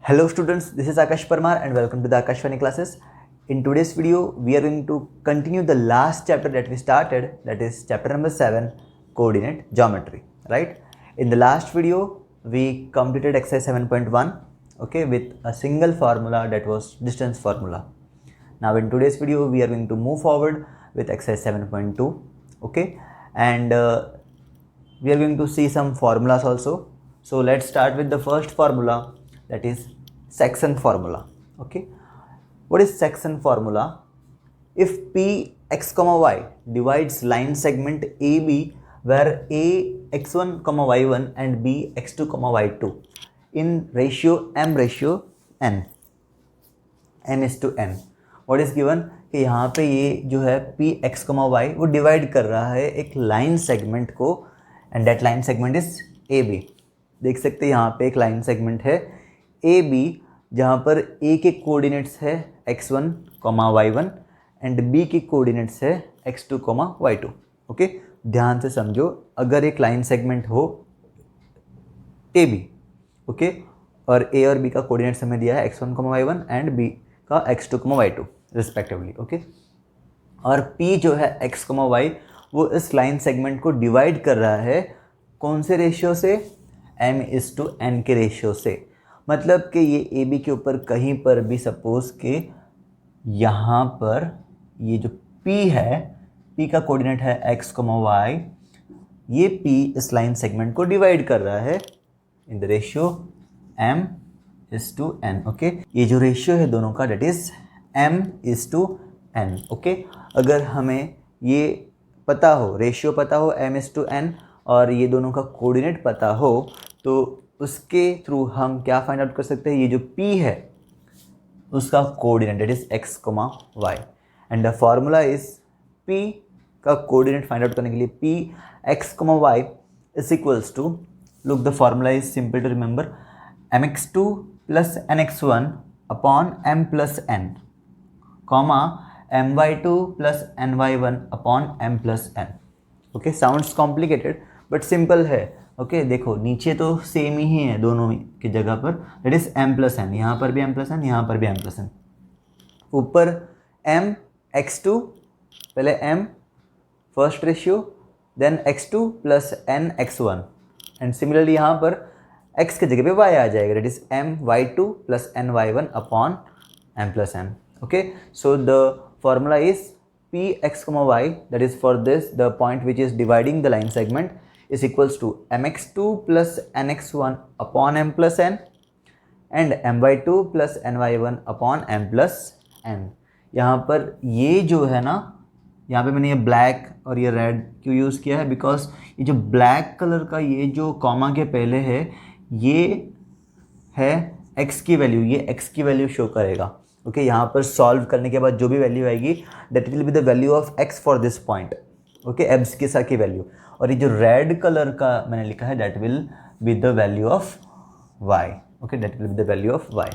Hello students, this is Akash Parmar and welcome to the Akashvani classes. In today's video, we are going to continue the last chapter that we started, that is chapter number 7, coordinate geometry, right? In the last video, we completed exercise 7.1, okay, with a single formula, that was distance formula. Now in today's video, we are going to move forward with exercise 7.2, okay, and we are going to see some formulas also. So let's start with the first formula, that is section formula. Okay, what is section formula? If P x comma y divides line segment AB where A x1 comma y1 and B x2 comma y2 in ratio m ratio n, m is to n. What is given कि यहाँ पे ये जो है P x comma y वो divide कर रहा है एक लाइन सेगमेंट को, and that line segment is A B. देख सकते हैं यहाँ पे एक लाइन सेगमेंट है ए बी, जहाँ पर ए के कोऑर्डिनेट्स है x1 comma y1 and B के कोऑर्डिनेट्स है x2 कॉमा y2. ओके, ध्यान से समझो, अगर एक लाइन सेगमेंट हो ए बी, ओके, और ए और बी का कोऑर्डिनेट्स हमें दिया है x1 comma y1 and B का x2 comma y2 respectively, okay, और P जो है x कॉमा y वो इस लाइन सेगमेंट को डिवाइड कर रहा है कौन से रेशियो से, m/n के रेशियो से. मतलब कि ये ए बी के ऊपर कहीं पर भी सपोज के यहाँ पर ये जो P है, P का कोऑर्डिनेट है x कॉमा y, ये P इस लाइन सेगमेंट को डिवाइड कर रहा है इन द रेशियो m/n. ओके, ये जो रेशियो है दोनों का, डेट इज m/n. ओके, अगर हमें ये पता हो, रेशियो पता हो m/n, और ये दोनों का कोऑर्डिनेट पता हो, तो उसके थ्रू हम क्या फाइंड आउट कर सकते हैं, ये जो P है उसका coordinate that is x comma y, and the formula is P का कोऑर्डिनेट फाइंड आउट करने के लिए P x comma y is equals to, look the formula is simple to remember, mx2 plus nx1 upon m plus n, comma my2 plus ny1 upon m plus n. Okay, sounds complicated but simple है. Okay, देखो नीचे तो same ही है दोनों की जगह पर, that is m plus n, यहाँ पर भी m प्लस n, यहाँ पर भी m प्लस n, ऊपर m x2, पहले m first ratio, then x2 plus n x1, and similarly यहाँ पर x की जगह पे y आ जाएगा, that is m y2 plus n y1 upon m plus n. Okay, so the formula is P x comma y, that is for this the point which is dividing the line segment, is equals to mx2 plus nx1 upon m plus n and my2 plus ny1 upon m plus n. यहाँ पर ये जो है ना, यहाँ पे मैंने ये ब्लैक और ये रेड क्यों यूज़ किया है, बिकॉज ये जो ब्लैक कलर का ये जो कॉमा के पहले है, ये है x की वैल्यू, ये x की वैल्यू शो करेगा. ओके, यहाँ पर सॉल्व करने के बाद जो भी वैल्यू आएगी, that will be the value of x for this point. Okay, abscissa की वैल्यू, और ये जो रेड कलर का मैंने लिखा है, that will be the value of y. Okay, that will be the value of y.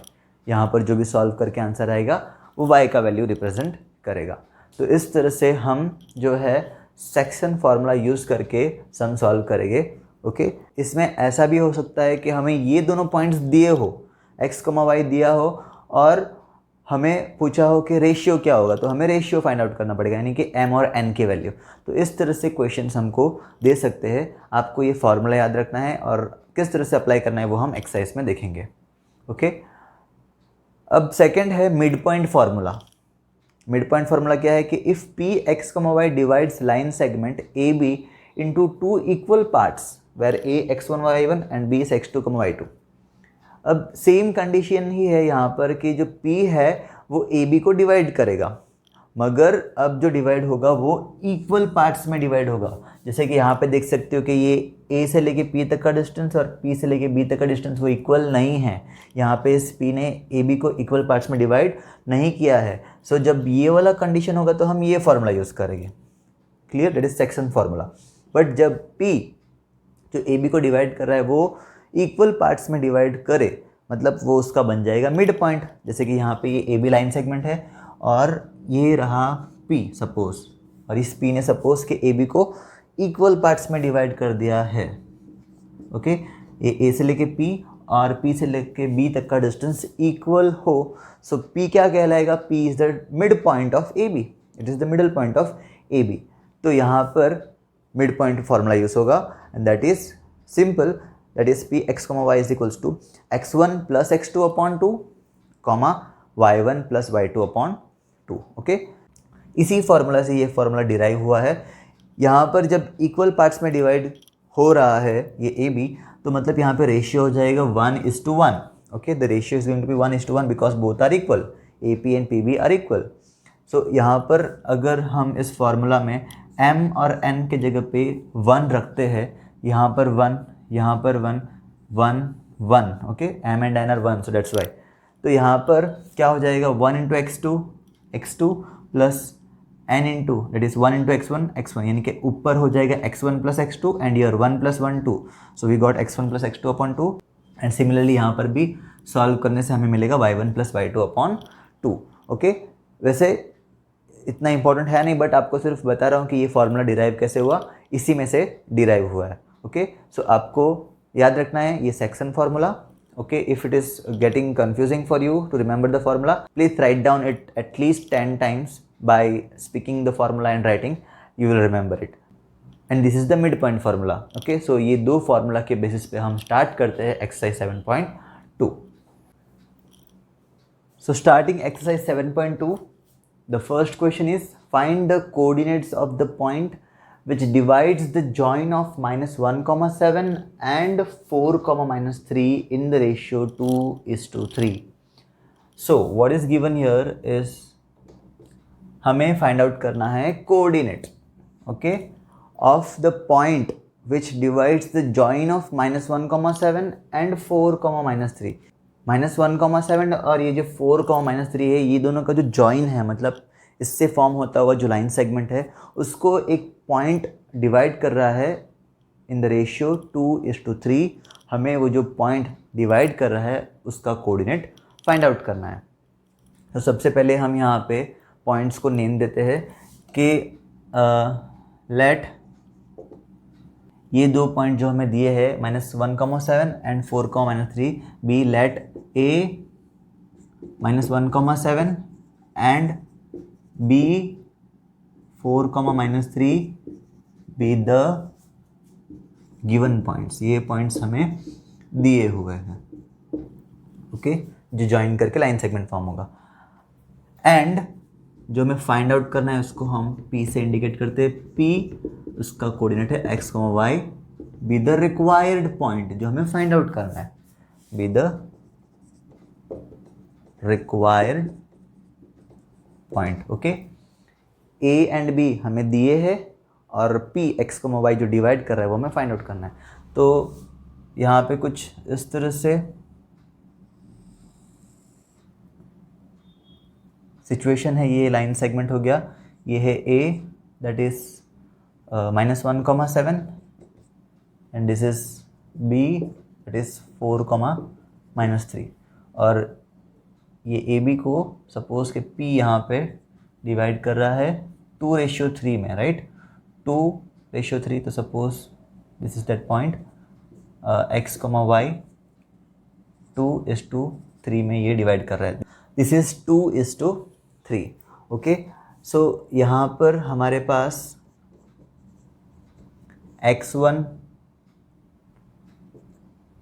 यहाँ पर जो भी सॉल्व करके आंसर आएगा वो y का वैल्यू रिप्रेजेंट करेगा. तो इस तरह से हम जो है सेक्शन फार्मूला यूज़ करके सम सॉल्व करेंगे. ओके, इसमें ऐसा भी हो सकता है कि हमें ये दोनों पॉइंट्स दिए हो, x, y दिया हो, और हमें पूछा हो कि रेशियो क्या होगा, तो हमें रेशियो फाइंड आउट करना पड़ेगा, यानी कि m और n की वैल्यू. तो इस तरह से क्वेश्चंस हमको दे सकते हैं. आपको ये फार्मूला याद रखना है और किस तरह से अप्लाई करना है वो हम एक्सरसाइज में देखेंगे. ओके, अब सेकंड है mid point formula. Mid point formula क्या है कि if P x, y divides line segment A B into two equal parts where a x1 y1 and b is x2 y2. अब same condition ही है यहाँ पर कि जो P है वो ए बी को डिवाइड करेगा, मगर अब जो डिवाइड होगा वो इक्वल पार्ट्स में डिवाइड होगा. जैसे कि यहाँ पे देख सकते हो कि ये A से लेके P तक का डिस्टेंस और P से लेके B तक का डिस्टेंस वो इक्वल नहीं है. यहाँ पे इस P ने ए बी को इक्वल पार्ट्स में डिवाइड नहीं किया है. सो जब ये वाला कंडीशन होगा तो हम ये फार्मूला यूज़ करेंगे. Clear, that is section formula. But जब P जो ए बी को डिवाइड कर रहा है वो इक्वल पार्ट्स में डिवाइड करे, मतलब वो उसका बन जाएगा मिड पॉइंट. जैसे कि यहाँ पे ये ए बी लाइन सेगमेंट है और ये रहा P सपोज, और इस P ने सपोज कि ए बी को इक्वल पार्ट्स में डिवाइड कर दिया है. ओके, ए से लेके P और P से लेके B तक का डिस्टेंस इक्वल हो, सो P क्या कहलाएगा? P is the mid point of AB, it is the middle point of AB। तो यहाँ पर मिड पॉइंट फॉर्मूला यूज होगा and that is simple, that is P x, y is equals to x1 plus x2 upon 2 comma y1 plus y2 upon 2। Okay, इसी formula से ये formula derive हुआ है। यहाँ पर जब इक्वल पार्ट्स में डिवाइड हो रहा है ये ए बी, तो मतलब यहाँ पे रेशियो हो जाएगा 1:1। Okay, the ratio is going to be 1:1 because both are equal, A P and P B are equal. So यहाँ पर अगर हम इस फॉर्मूला में m और n के जगह पे 1 रखते हैं, यहाँ पर 1, यहाँ पर 1, 1, 1, okay, m and n are 1, so that's why. तो यहाँ पर क्या हो जाएगा? 1 into x2 plus n into that is 1 into x1, यानी कि ऊपर हो जाएगा x1 plus x2 and here 1 plus 1 2, so we got x1 plus x2 upon 2 and similarly यहाँ पर भी सॉल्व करने से हमें मिलेगा y1 plus y2 upon 2। Okay, वैसे इतना इंपॉर्टेंट है नहीं, बट आपको सिर्फ बता रहा हूँ कि ये फॉर्मूला डिराइव कैसे हुआ, इसी में से डिराइव हुआ है। ओके, सो आपको याद रखना है ये section formula. Okay, if it is getting confusing for you to remember the formula, please write down it at least 10 times by speaking the formula and writing, you will remember it. And this is the midpoint formula. Okay, so ये दो formula के basis पे हम start करते हैं exercise 7.2. So starting exercise 7.2, the first question is find the coordinates of the point which divides the join of -1,7 and 4,-3 in the ratio 2:3. So what is given here is हमें find out करना है coordinate, okay, of the point which divides the join of -1,7 and 4,-3. -1,7 और ये जो 4,-3 है, ये दोनों का जो जॉइन है, मतलब इससे फॉर्म होता हुआ जो लाइन सेगमेंट है, उसको एक पॉइंट डिवाइड कर रहा है इन द रेशियो 2:3। हमें वो जो पॉइंट डिवाइड कर रहा है उसका कोऑर्डिनेट फाइंड आउट करना है। तो सबसे पहले हम यहाँ पे पॉइंट्स को नेम देते हैं कि लेट ये दो पॉइंट जो हमें दिए हैं -1,7 and 4,-3 be let A -1,7 and B 4,-3 be the given points. ये पॉइंट्स हमें दिए हुए हैं, ओके, जो ज्वाइन करके लाइन सेगमेंट फॉर्म होगा। एंड जो हमें फाइंड आउट करना है उसको हम P से इंडिकेट करते हैं। P उसका कोऑर्डिनेट है x, y, be the required point जो हमें फाइंड आउट करना है, be the required point. Okay, A and B हमें दिए हैं और P x, y जो डिवाइड कर रहा है वो हमें फाइंड आउट करना है। तो यहाँ पे कुछ इस तरह से सिचुएशन है। ये लाइन सेगमेंट हो गया, ये है A that is -1,7 and this is B that is 4,-3 और ये AB को सपोज के P यहाँ पे डिवाइड कर रहा है 2:3 में, राइट, 2:3। तो suppose this is that point x, y 2:3 में ये डिवाइड कर रहा है, दिस इज 2:3। ओके, सो यहाँ पर हमारे पास x1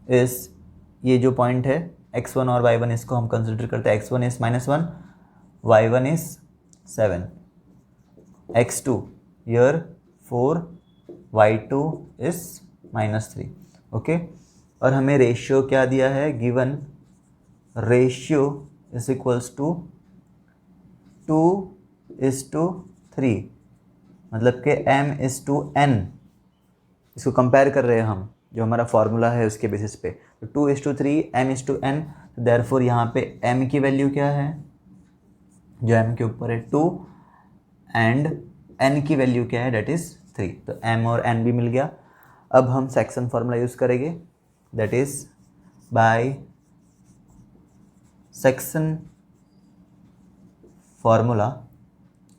इस ये जो पॉइंट है x1 और y1 इसको हम कंसिडर करते हैं। x1 is -1, y1 is 7, x2 here 4, y2 is -3। Okay, और हमें रेशियो क्या दिया है? Given ratio is equals to 2:3, मतलब कि m:n। इसको कंपेयर कर रहे हैं हम, जो हमारा फॉर्मूला है उसके बेसिस पे। तो 2:3 m:n, देयरफॉर यहाँ पे m की वैल्यू क्या है? जो m के ऊपर है 2 एंड n की वैल्यू क्या है? That is 3। तो m और n भी मिल गया। अब हम सेक्शन फॉर्मूला यूज़ करेंगे, that is by section formula,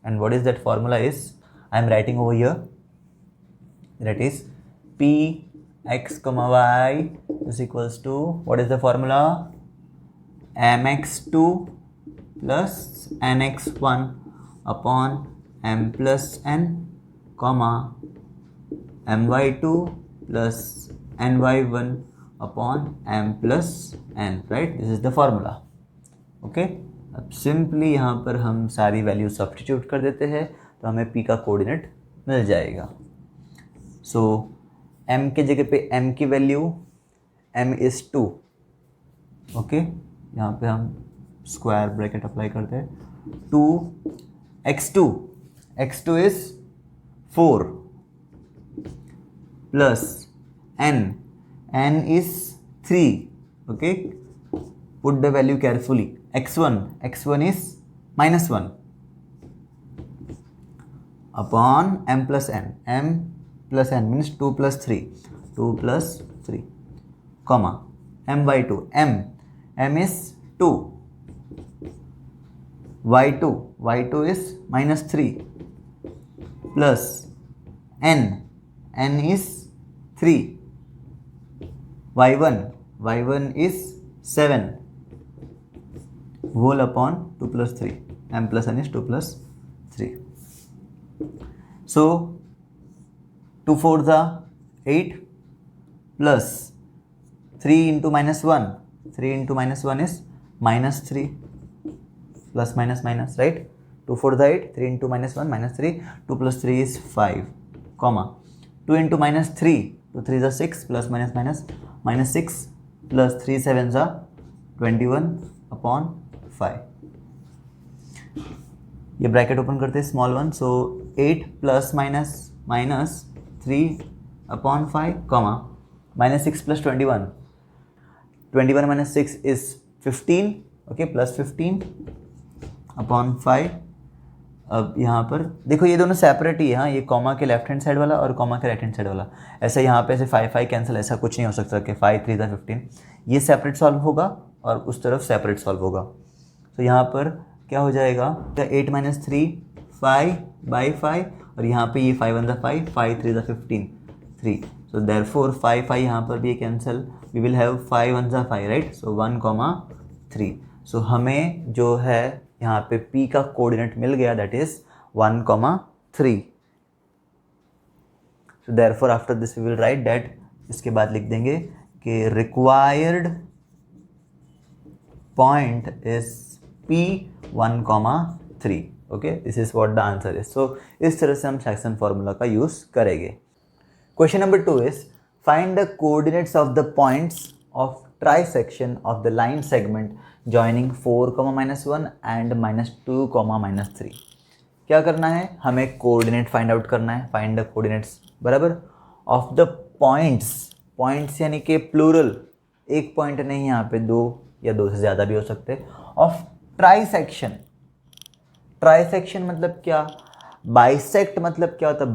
and what is that formula is I am writing over here, that is P x comma y is equals to, what is the formula, mx2 plus nx1 upon m plus n comma my2 plus ny1 upon m plus n, right? This is the formula. Okay अब simply यहाँ पर हम सारी value substitute कर देते हैं तो हमें p का कोऑर्डिनेट मिल जाएगा. सो m के जगह पे m की वैल्यू m इज़ 2. ओके यहाँ पे हम स्क्वायर ब्रैकेट अप्लाई करते हैं. 2 x2 is 4 plus n is 3. Okay put the value carefully. x1 is -1 upon m plus n. m plus n means 2 plus 3 comma my2. m is 2. y2 is -3 plus n is 3. y1 is 7 whole upon 2 plus 3. m plus n is 2 plus 3. So 2 4s are 8 plus 3 into -1. 3 into -1 is -3 plus minus, right? 2 4s are 8, 3 into -1 -3, 2 plus 3 is 5 comma 2 into -3, 2 3s are 6 plus minus 6 plus 3 7s are 21 upon 5. ये bracket open करते हैं small one. So 8 plus minus 3 upon 5 comma -6 plus 21 minus 6 is 15. Okay plus 15 upon 5. अब यहाँ पर देखो ये दोनों separate ही है. हाँ ये कॉमा के लेफ्ट हैंड साइड वाला और कॉमा के राइट हैंड साइड वाला. ऐसा यहाँ पे ऐसे 5 कैंसिल, ऐसा कुछ नहीं हो सकता कि 5 3 था 15. ये सेपरेट सॉल्व होगा और उस तरफ सेपरेट सॉल्व होगा. तो यहाँ पर क्या हो जाएगा, 8 - 3 5/5 और यहाँ पे ये 5 1 5 5 3 15 3. सो देयरफॉर 5 यहाँ पर भी cancel. We will have 5 1 5, right. So 1,3. So हमें जो है यहाँ पे p का कोऑर्डिनेट मिल गया, that is 1,3. So therefore after this we will write that, इसके बाद लिख देंगे कि required point is p 1,3. Okay this is what the answer is. So इस तरह से हम सेक्शन फॉर्मूला का यूज करेंगे. Question number 2 is find the coordinates of the points of trisection of the line segment joining 4, -1 and -2, -3. क्या करना है, हमें कोऑर्डिनेट फाइंड आउट करना है. फाइंड द कोऑर्डिनेट्स बराबर ऑफ द पॉइंट्स यानी कि प्लूरल, एक पॉइंट नहीं, यहाँ पे 2 या 2 से ज़्यादा भी हो सकते हैं. ऑफ ट्राइसेक्शन मतलब क्या, बाइसेक्ट मतलब क्या होता है,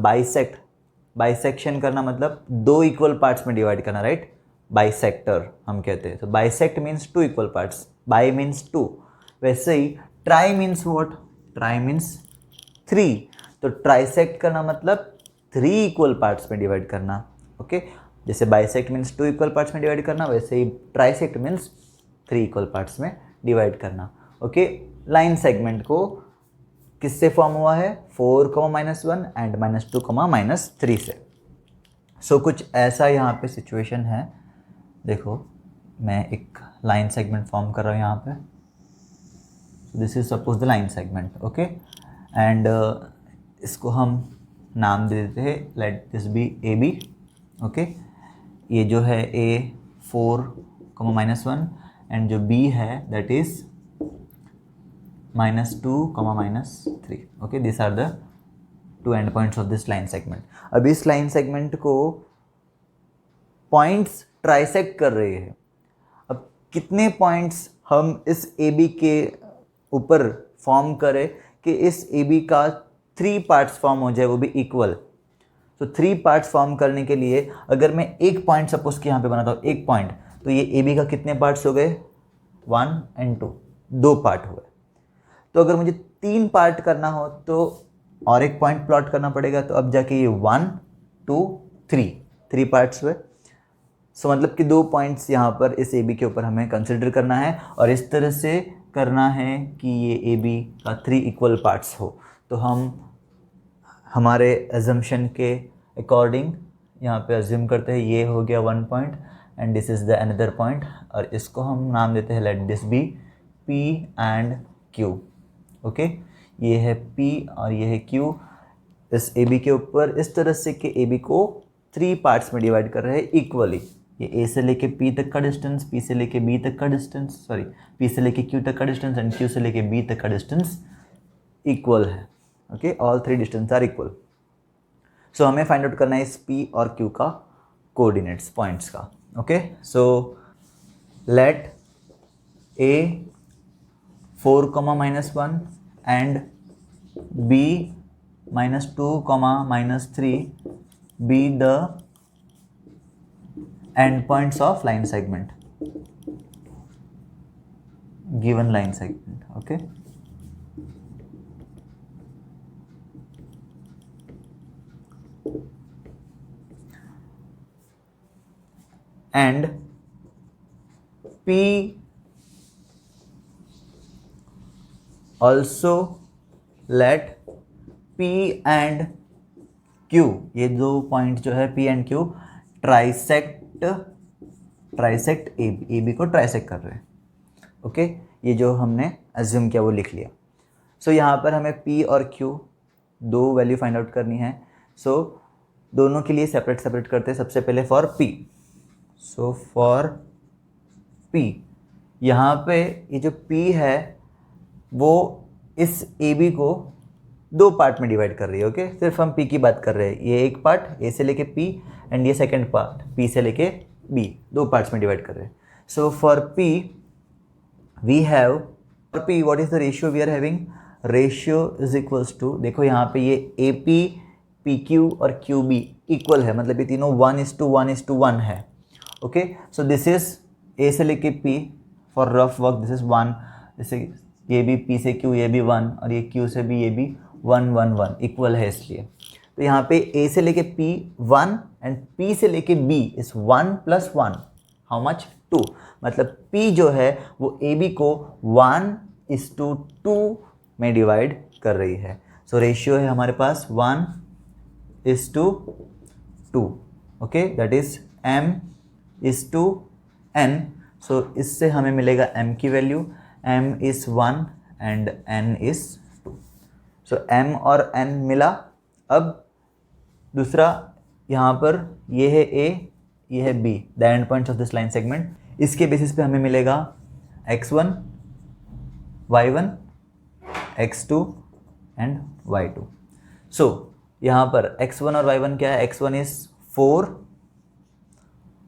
बाइसेक्शन करना मतलब 2 इक्वल पार्ट्स में डिवाइड करना, राइट. बाइसेक्टर हम कहते हैं. तो bisect means 2 equal parts, bi means 2. वैसे ही tri means what, tri means 3. तो ट्राइसेक्ट करना मतलब 3 इक्वल पार्ट्स में डिवाइड करना. ओके जैसे बाइसेक्ट मीन्स 2 इक्वल पार्ट्स में डिवाइड करना, वैसे ही ट्राइसेक्ट मीन्स 3 इक्वल पार्ट्स में डिवाइड करना. ओके लाइन सेगमेंट को किससे फॉर्म हुआ है, 4, -1 एंड -2, -3 से. सो कुछ ऐसा यहाँ पे सिचुएशन है. देखो मैं एक लाइन सेगमेंट फॉर्म कर रहा हूँ यहाँ पे. This is suppose the line segment. Okay and इसको हम नाम दे देते हैं, let this be AB. Okay ये जो है A 4, -1 एंड जो B है that is -2, -3. Okay this are the 2 end points of this line segment. अब इस लाइन सेगमेंट को पॉइंट्स ट्राइसेक्ट कर रहे हैं. अब कितने पॉइंट्स हम इस AB के ऊपर फॉर्म करें कि इस AB का 3 पार्ट्स फॉर्म हो जाए, वो भी इक्वल. तो 3 पार्ट्स फॉर्म करने के लिए अगर मैं एक पॉइंट सपोज कि यहाँ पे बनाता हूँ एक पॉइंट, तो ये AB का कितने पार्ट्स हो गए, 1 और 2, 2 पार्ट हुए. तो अगर मुझे 3 पार्ट करना हो तो और एक पॉइंट प्लॉट करना पड़ेगा. तो अब जाके ये 1 2 3 पार्ट्स हुए. सो मतलब कि 2 पॉइंट्स यहाँ पर इस ए बी के ऊपर हमें कंसिडर करना है और इस तरह से करना है कि ये ए बी का 3 इक्वल पार्ट्स हो। तो हम हमारे एजम्पशन के अकॉर्डिंग यहाँ पे अज्यूम करते हैं ये हो गया 1 point and this is the another point, और इसको हम नाम देते हैं let this be P and Q। Okay, ये है P और ये है Q। इस ए बी के ऊपर इस तरह से कि ए बी को 3 पार्ट्स में डिवाइड कर रहे हैं इक्वली। ये ए से लेके P तक का डिस्टेंस, P से लेके B तक का डिस्टेंस, सॉरी P से लेके Q तक का डिस्टेंस एंड Q से लेके B तक का डिस्टेंस इक्वल है। Okay, all 3 distance are equal. So हमें फाइंड आउट करना है इस P और Q का कोऑर्डिनेट्स पॉइंट्स का। Okay, so let A 4, -1 and B -2, -3 be the endpoints of line segment, given line segment. Okay, and P also let P and Q, ये 2 point जो है P and Q trisect A B को trisect कर रहे हैं। Okay, ये जो हमने एज्यूम किया वो लिख लिया। सो यहाँ पर हमें P और Q 2 वैल्यू फाइंड आउट करनी है। सो दोनों के लिए सेपरेट सेपरेट करते हैं। सबसे पहले for P, so for P यहाँ पे ये जो P है वो इस ए बी को 2 पार्ट में डिवाइड कर रही है। ओके, सिर्फ हम P की बात कर रहे हैं। ये एक पार्ट A से लेके P एंड ये सेकेंड पार्ट P से लेके B, 2 पार्ट्स में डिवाइड कर रहे हैं। So for P we have, for P what is the ratio we are having, ratio is equals to, देखो यहाँ पे ये AP, PQ और QB इक्वल है, मतलब ये तीनों 1:1:1 है। Okay, so this is A से लेके P for rough work this is 1, जैसे ये भी P से Q ये भी 1 और ये Q से भी ये भी 1:1:1 इक्वल है, इसलिए तो यहाँ पे A से लेके P 1 एंड P से लेके B इज 1 + 1, हाउ मच 2, मतलब P जो है वो AB को 1:2 में डिवाइड कर रही है। सो रेशियो है हमारे पास 1:2। Okay, that is M:n। सो इससे हमें मिलेगा M की value, M is 1 and N is 2। So M और N मिला। अब दूसरा यहाँ पर ये है A, ये है B, the end points of this line segment. इसके बेसिस पे हमें मिलेगा x1, y1, x2 and y2। सो यहाँ पर x1 और y1 क्या है, x1 is 4,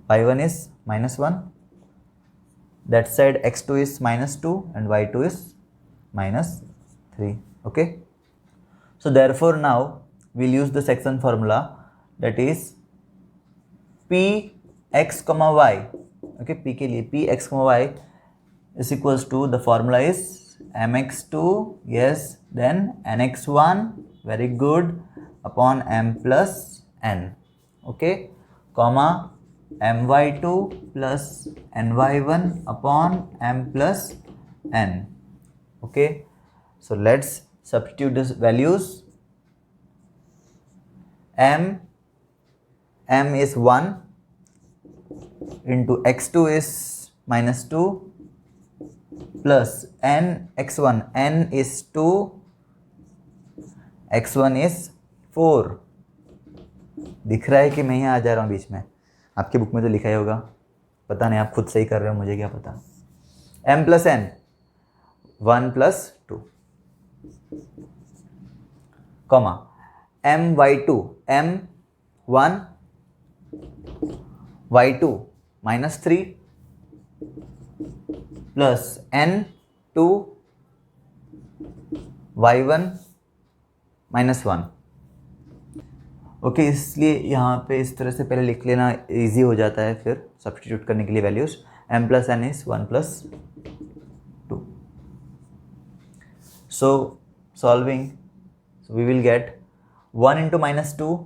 y1 is -1, that side x2 is -2 and y2 is -3. Okay, so therefore now we'll use the section formula, that is p x comma y. Okay, p के लिए p x comma y is equals to, the formula is mx2, yes, then nx1, very good, upon m plus n. Okay, comma my2 plus ny1 upon m plus n. Okay, so let's substitute these values. m is 1 into x2 is -2 plus n x1, n is 2, x1 is 4। दिख रहा है कि मैं यहाँ आ जा रहा हूँ बीच में? आपकी बुक में तो लिखा ही होगा, पता नहीं आप खुद सही कर रहे हो, मुझे क्या पता। m plus n 1 plus 2, comma my2 m1 y2 -3 plus n2 y1 -1। Okay, इसलिए यहाँ पे इस तरह से पहले लिख लेना इजी हो जाता है फिर सब्स्टिट्यूट करने के लिए values. m plus n is 1 plus 2। So solving, we will get 1 into -2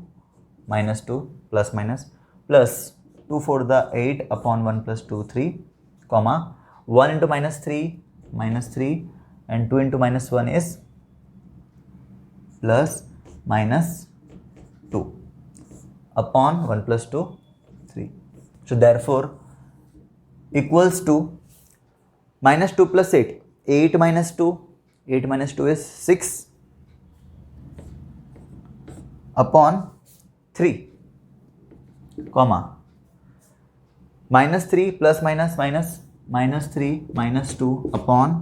-2 plus minus plus 2 4 the 8 upon 1 plus 2 3 comma 1 into minus 3 and 2 into minus 1 is plus minus 2 upon 1 plus 2 3. So therefore equals to minus 2 plus 8 8 minus 2 is 6 upon 3 comma minus 3 plus minus 3 minus 2 upon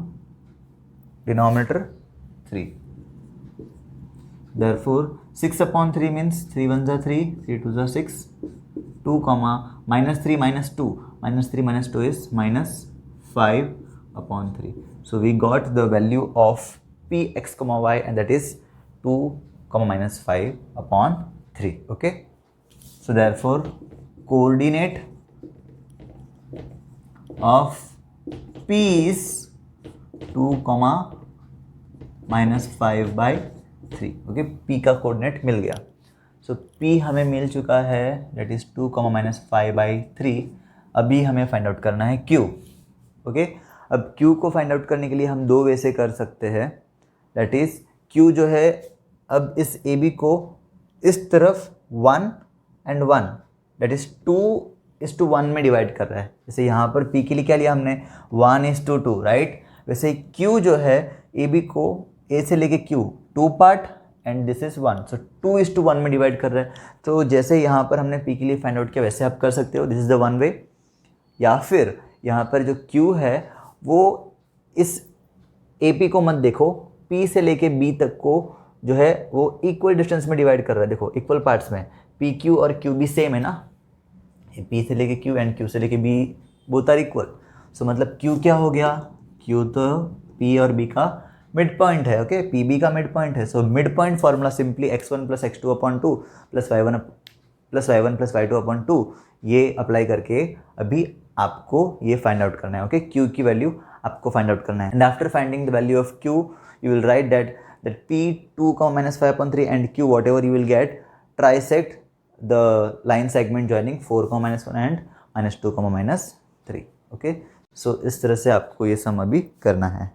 denominator 3. Therefore 6 upon 3 means 3 1s are 3 3 2s are 6 2 comma minus 3 minus 2 minus 3 minus 2 is minus 5 upon 3. So we got the value of px comma y, and that is 2 comma minus 5 upon 3. Okay, so therefore coordinate of p is 2 comma minus 5 by 3. Okay, p का coordinate मिल गया. सो p हमें मिल चुका है, that is 2 comma minus 5 by 3. अभी हमें find out करना है q. ओके, अब q को फाइंड आउट करने के लिए हम दो वे से कर सकते हैं. दैट इज q जो है, अब इस AB को इस तरफ 1 and 1 दैट इज 2:1 में डिवाइड कर रहा है. जैसे यहाँ पर p के लिए क्या लिया हमने, 1:2, राइट. वैसे q जो है AB को A से लेके Q 2 part and this is 1, सो 2:1 में डिवाइड कर रहा है. तो जैसे यहाँ पर हमने P के लिए फाइंड आउट किया वैसे आप कर सकते हो. This is the one way. या फिर यहाँ पर जो Q है वो इस AP को मत देखो, P से लेके B तक को जो है वो इक्वल डिस्टेंस में डिवाइड कर रहा है. देखो इक्वल पार्ट्स में PQ और QB सेम है ना. P से लेके Q एंड Q से लेके B बोथ आर इक्वल. सो मतलब Q क्या हो गया, Q तो P और B का मिड पॉइंट है. ओके, PB का मिड पॉइंट है. So mid point formula simply x1 plus x2 upon 2 plus y1 plus y2 upon 2 ये अप्लाई करके अभी आपको ये फाइंड आउट करना है. ओके, Q की वैल्यू आपको फाइंड आउट करना है. And after finding the value of Q you will write that P 2 minus 5 upon 3 and Q whatever you will get, trisect the line segment joining 4 minus 1 and minus 2 minus 3. Okay, so इस तरह से आपको ये सम अभी करना है.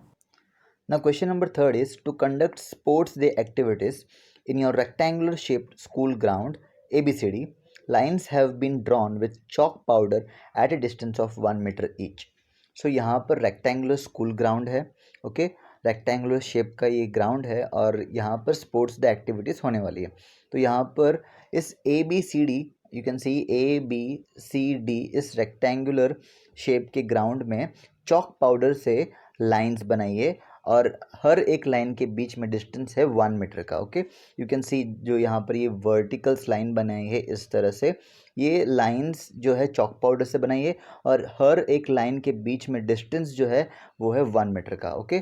Now question number 3 is to conduct sports day activities in your rectangular shaped school ground ABCD. Lines have been drawn with chalk powder at a distance of 1 meter each. So यहाँ पर rectangular school ground है. Okay, rectangular shape का ये ground है और यहाँ पर sports day activities होने वाली है. तो यहाँ पर इस ABCD you can see ABCD इस rectangular shape के ground में chalk powder से lines बनाइए और हर एक लाइन के बीच में डिस्टेंस है 1 मीटर का. ओके, यू कैन सी जो यहाँ पर ये वर्टिकल्स लाइन बनाई है इस तरह से, ये लाइंस जो है चॉक पाउडर से बनाई है और हर एक लाइन के बीच में डिस्टेंस जो है वो है 1 मीटर का. Okay,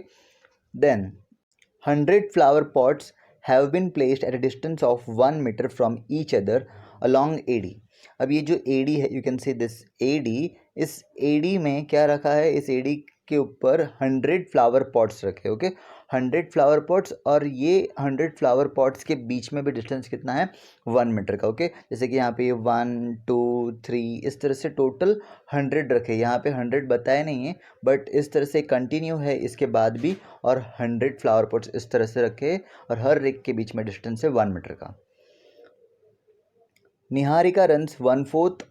then 100 flower pots have been placed at a distance of 1 metre from each other along AD. अब ये जो AD है, you can see this AD, इस AD में क्या रखा है, इस AD के ऊपर 100 फ्लावर पॉट्स रखे. ओके, 100 फ्लावर पॉट्स और ये 100 फ्लावर पॉट्स के बीच में भी डिस्टेंस कितना है, 1 मीटर का. ओके, जैसे कि यहाँ पे 1 2 3 इस तरह से टोटल 100 रखे. यहाँ पे 100 बताया नहीं है बट इस तरह से कंटिन्यू है इसके बाद भी, और 100 फ्लावर पॉट्स इस तरह से रखे और हर एक के बीच में डिस्टेंस है 1 मीटर का. Niharika runs 1/4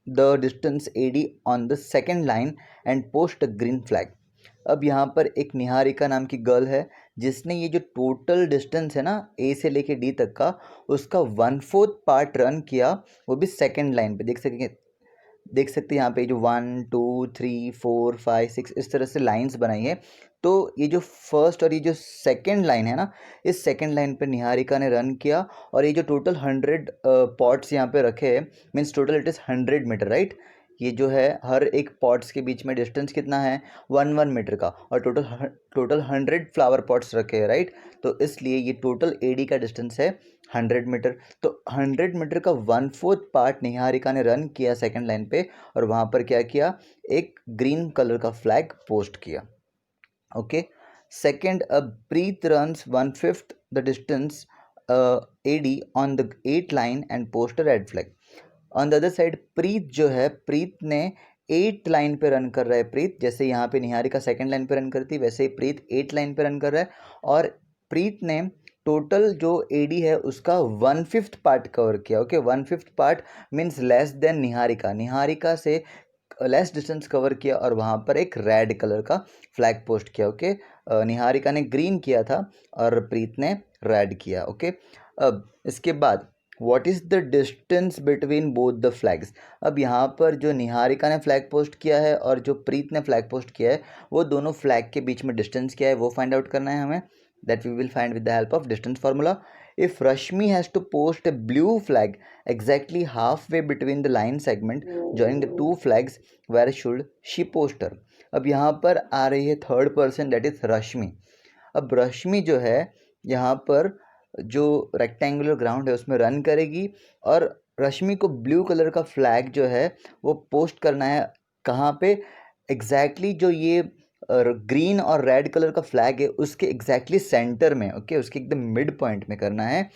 the distance AD on the second line and post a green flag. अब यहाँ पर एक निहारिका नाम की गर्ल है जिसने ये जो टोटल डिस्टेंस है ना A से लेके D तक का, उसका 1/4 पार्ट रन किया, वो भी सेकंड लाइन पे. देख सकते हैं यहाँ पे जो 1 2 3 4 5 6 इस तरह से लाइंस बनाई है. तो ये जो फर्स्ट और ये जो सेकंड लाइन है ना, इस सेकंड लाइन पे निहारिका ने रन किया और ये जो टोटल 100 पॉट्स यहाँ पे रखे हैं, means total it is 100 metre, right. ये जो है हर एक पॉट्स के बीच में डिस्टेंस कितना है, 1 मीटर का, और टोटल 100 फ्लावर पॉट्स रखे हैं, राइट. तो इसलिए ये टोटल AD का डिस्टेंस है 100 मीटर. तो 100 मीटर का 1/4 पार्ट निहारिका ने रन किया सेकंड लाइन पे और वहाँ पर क्या किया, एक ग्रीन कलर का फ्लैग पोस्ट किया. Okay, second, Preet runs 1/5 the distance AD on the 8 line and post a red flag. On the other side Preet जो है, प्रीत ने 8 लाइन पे रन कर रहा है। प्रीत जैसे यहाँ पे निहारिका सेकंड लाइन पे रन करती, वैसे ही प्रीत 8 लाइन पे रन कर रहा है। और प्रीत ने टोटल जो एडी है उसका 1/5 पार्ट कवर किया। Okay, 1/5 part means less than Niharika, Niharika से लेस डिस्टेंस कवर किया और वहाँ पर एक रेड कलर का फ्लैग पोस्ट किया। ओके, निहारिका ने ग्रीन किया था और प्रीत ने रेड किया। ओके, अब इसके बाद what is the distance between both the flags. अब यहाँ पर जो निहारिका ने फ्लैग पोस्ट किया है और जो प्रीत ने फ्लैग पोस्ट किया है, वो दोनों फ्लैग के बीच में डिस्टेंस क्या है वो फाइंड आउट करना है हमें। That we will find with the help of distance formula. If Rashmi has to post a blue flag exactly halfway between the line segment joining the two flags, where should she post her? अब यहाँ पर आ रही है third person, that is रश्मि। अब रश्मि जो है यहाँ पर जो रेक्टेंगुलर ग्राउंड है उसमें रन करेगी और रश्मि को ब्लू कलर का फ्लैग जो है वो पोस्ट करना है कहाँ पे एग्जैक्टली जो ये ग्रीन और रेड कलर का फ्लैग है उसके एग्जैक्टली सेंटर में। ओके, उसके एकदम मिड पॉइंट में करना है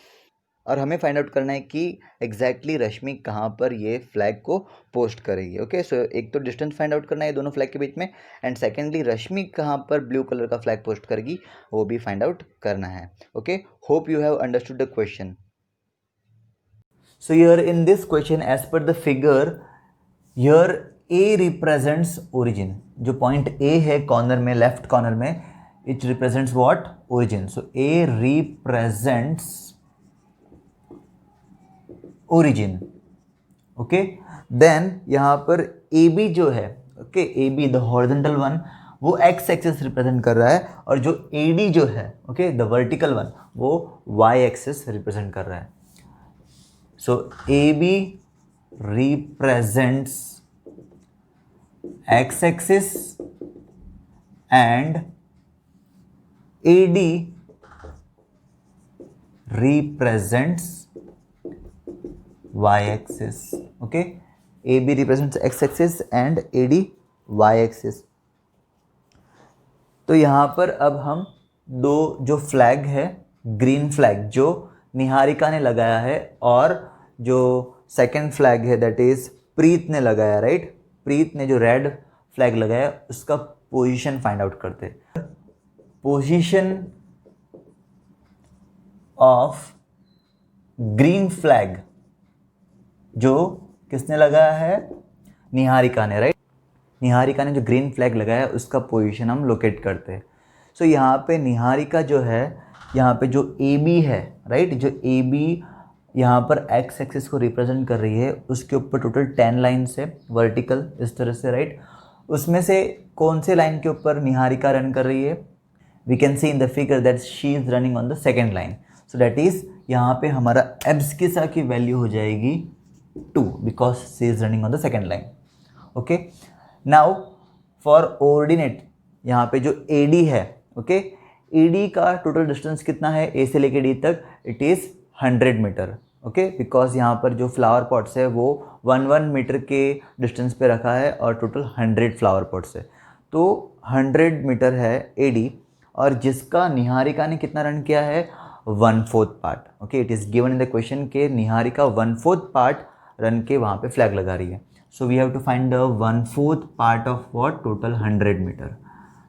और हमें फाइंड आउट करना है कि एग्जैक्टली रश्मि कहाँ पर ये फ्लैग को पोस्ट करेगी। ओके, सो एक तो डिस्टेंस फाइंड आउट करना है दोनों फ्लैग के बीच में, एंड सेकेंडली रश्मि कहाँ पर ब्लू कलर का फ्लैग पोस्ट करेगी वो भी फाइंड आउट करना है। Okay, hope you have understood the question. So here in this question as per the figure here A represents origin. जो पॉइंट ए है कॉर्नर में, लेफ्ट कॉर्नर में, it represents what, origin. So A represents origin. Okay, then यहाँ पर A B जो है, okay, A B the horizontal one वो x axis represent कर रहा है और जो ए डी जो है, ओके, द वर्टिकल वन वो वाई एक्सिस रिप्रेजेंट कर रहा है। So A B represents x axis and AD represents y axis. Okay, AB represents x axis and AD y axis. तो यहाँ पर अब हम दो जो फ्लैग है, ग्रीन फ्लैग जो निहारिका ने लगाया है और जो सेकंड फ्लैग है दैट इज प्रीत ने लगाया, राइट। प्रीत ने जो रेड फ्लैग लगाया उसका पोजीशन फाइंड आउट करते हैं। पोजीशन ऑफ ग्रीन फ्लैग जो किसने लगाया है, निहारिका ने, राइट। निहारिका ने जो ग्रीन फ्लैग लगाया उसका पोजीशन हम लोकेट करते हैं। सो यहाँ पे निहारिका जो है, यहाँ पे जो ए बी है, राइट, जो ए बी यहाँ पर एक्स एक्सिस को रिप्रेजेंट कर रही है उसके ऊपर टोटल 10 लाइन्स है वर्टिकल इस तरह से, राइट। उसमें से कौन से लाइन के ऊपर निहारिका रन कर रही है, we can see in the figure that she is running on the second line. So that is यहाँ पे हमारा एब्सकिसा की वैल्यू हो जाएगी 2 because she is running on the second line. Okay, now for ordinate यहाँ पे जो A D है, ओके, ए डी का टोटल डिस्टेंस कितना है ए से लेके डी तक, it is 100 metre. Okay, because यहाँ पर जो फ्लावर पॉट्स है वो 1 मीटर के डिस्टेंस पे रखा है और टोटल 100 फ्लावर पॉट्स है, तो 100 मीटर है एडी। और जिसका निहारिका ने कितना रन किया है, 1/4 part. Okay, it is given in the question के निहारिका 1/4 पार्ट रन के वहाँ पे फ्लैग लगा रही है। So we have to find the 1/4 part of what, total 100 metre.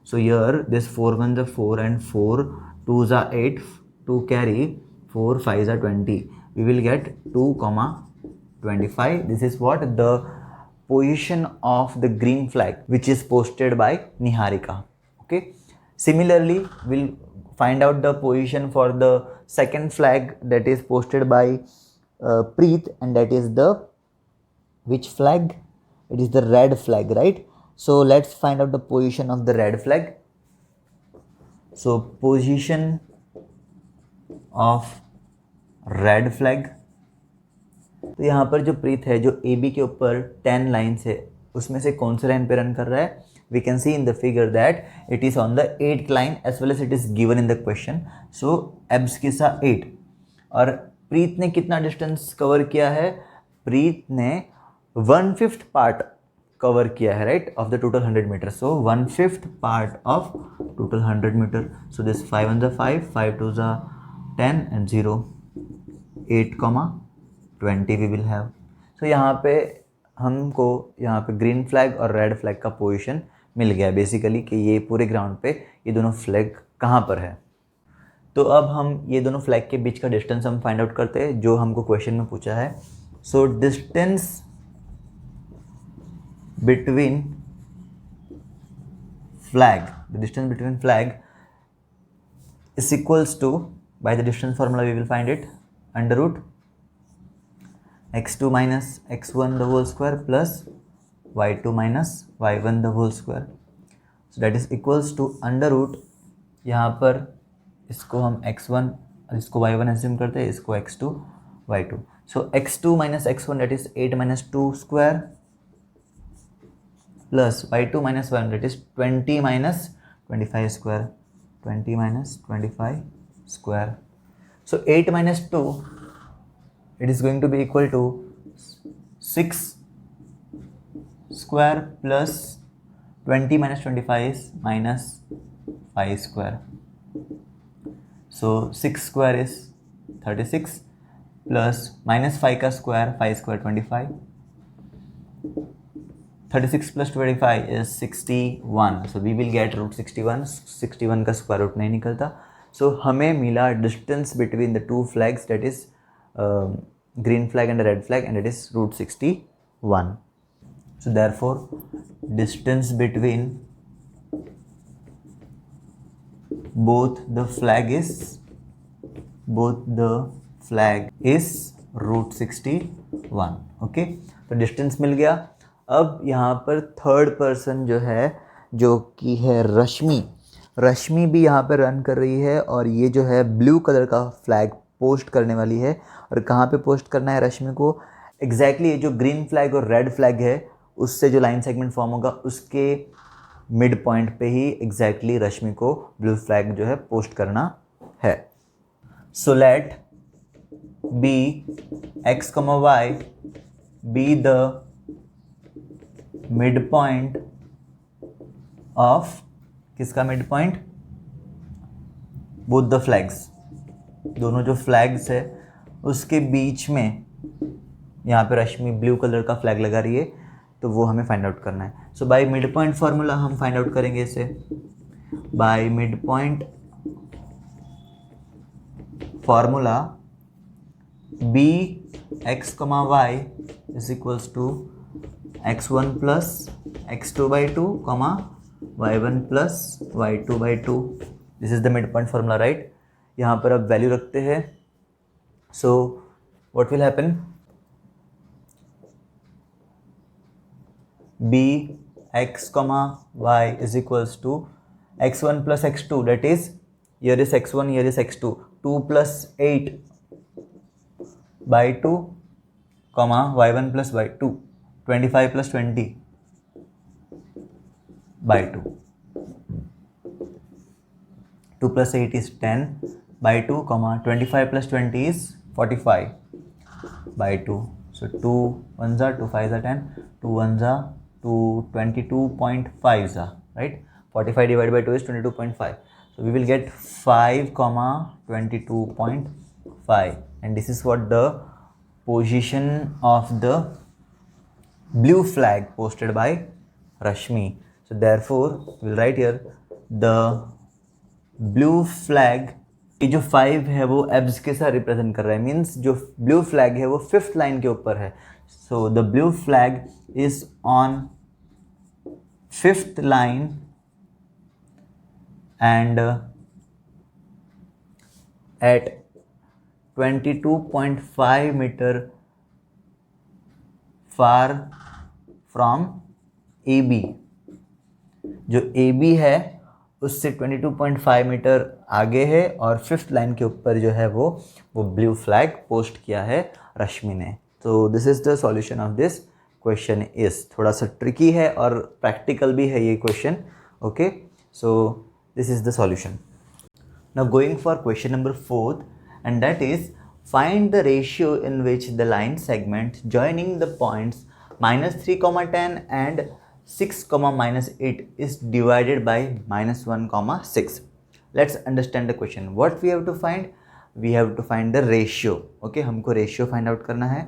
So here this 4 1s are 4 and 4 2s are 8, 2 carry 4 5s are 20. We will get 2,25. This is what the position of the green flag which is posted by Niharika. Okay, similarly we'll find out the position for the second flag that is posted by Preet, and that is the which flag, it is the red flag, right. So let's find out the position of the red flag. So position of red flag, तो यहाँ पर जो प्रीत है जो A B के ऊपर 10 lines है उसमें से कौन से लाइन पे रन कर रहा है, we can see in the figure that it is on the 8th line as well as it is given in the question. So abscissa 8। और प्रीत ने कितना डिस्टेंस कवर किया है, प्रीत ने 1/5 पार्ट कवर किया है, right, of the total 100 metre. So 1/5 part of total 100 metre. So this 5 1s are 5, 5 2s are 10 and 0, 8, 20 we will have. सो यहाँ पे हमको यहाँ पे ग्रीन फ्लैग और रेड फ्लैग का पोजीशन मिल गया बेसिकली कि ये पूरे ग्राउंड पे ये दोनों फ्लैग कहाँ पर है। तो अब हम ये दोनों फ्लैग के बीच का डिस्टेंस हम फाइंड आउट करते हैं जो हमको क्वेश्चन में पूछा है। So distance between flag, the distance between flag is equals to, by the distance formula we will find it, under root x2 minus x1 the whole square plus y2 minus y1 the whole square, so that is equals to under root, यहाँ पर इसको हम x1 और इसको y1 assume करते हैं, इसको x2 y2, so x2 minus x1 that is 8 minus 2 square plus y2 minus 1 that is 20 minus 25 square, 20 minus 25 square. So 8 minus 2, it is going to be equal to 6 square plus 20 minus 25 is minus 5 square. So 6 square is 36 plus minus 5 का square, 5 square 25. 36 plus 25 is 61. So we will get root 61. 61 का square root नहीं निकलता. So हमें मिला distance between the two flags, that is green flag and the red flag, and it is root 61. So therefore distance between both the flag is root 61. Okay, तो distance मिल गया. अब यहाँ पर third person जो है, जो कि है रश्मि भी यहाँ पर रन कर रही है और ये जो है ब्लू कलर का फ्लैग पोस्ट करने वाली है. और कहाँ पे पोस्ट करना है रश्मि को? एग्जैक्टली ये जो ग्रीन फ्लैग और रेड फ्लैग है उससे जो लाइन सेगमेंट फॉर्म होगा उसके मिड पॉइंट पे ही एग्जैक्टली रश्मि को ब्लू फ्लैग जो है पोस्ट करना है. So let B x comma Y be the mid point of, किसका mid point? Both the flags, दोनों जो फ्लैग्स है उसके बीच में यहाँ पे रश्मि ब्लू कलर का फ्लैग लगा रही है, तो वो हमें फाइंड आउट करना है. So by mid point formula हम फाइंड आउट करेंगे इसे. By mid point formula B X comma Y is equals to x1 plus x2 by 2 comma y1 plus y2 by 2. This is the midpoint formula, right? यहाँ पर अब value रखते हैं. So what will happen? b x comma y is equals to x1 plus x2, that is here is x1, here is x2, 2 plus 8 by 2 comma y1 plus y2, 25 plus 20 by 2. 2 plus 8 is 10 by 2, comma 25 plus 20 is 45 by 2. So 2 ones are 2 5s are 10, 2 ones are 2 22.5s are, right? 45 divided by 2 is 22.5. So we will get 5 comma 22.5, and this is what the position of the blue flag posted by Rashmi. So therefore we'll write here the blue flag, ये जो 5 है वो abs के साथ represent कर रहा है, means जो ब्लू फ्लैग है वो 5th लाइन के ऊपर है. So the blue flag is on 5th line and at 22.5 metre far from A B. जो ए बी है उससे 22.5 मीटर आगे है और 5th लाइन के ऊपर जो है वो ब्लू फ्लैग पोस्ट किया है रश्मि ने. तो this is the solution of this question. Is थोड़ा सा ट्रिकी है और प्रैक्टिकल भी है ये question. Okay, so this is the solution. Now going for question number 4th, and that is find the ratio in which the line segment joining the points -3, 10 and 6, -8 is divided by -1, 6. Let's understand the question. What we have to find? We have to find the ratio. Okay, हमको ratio find out करना है.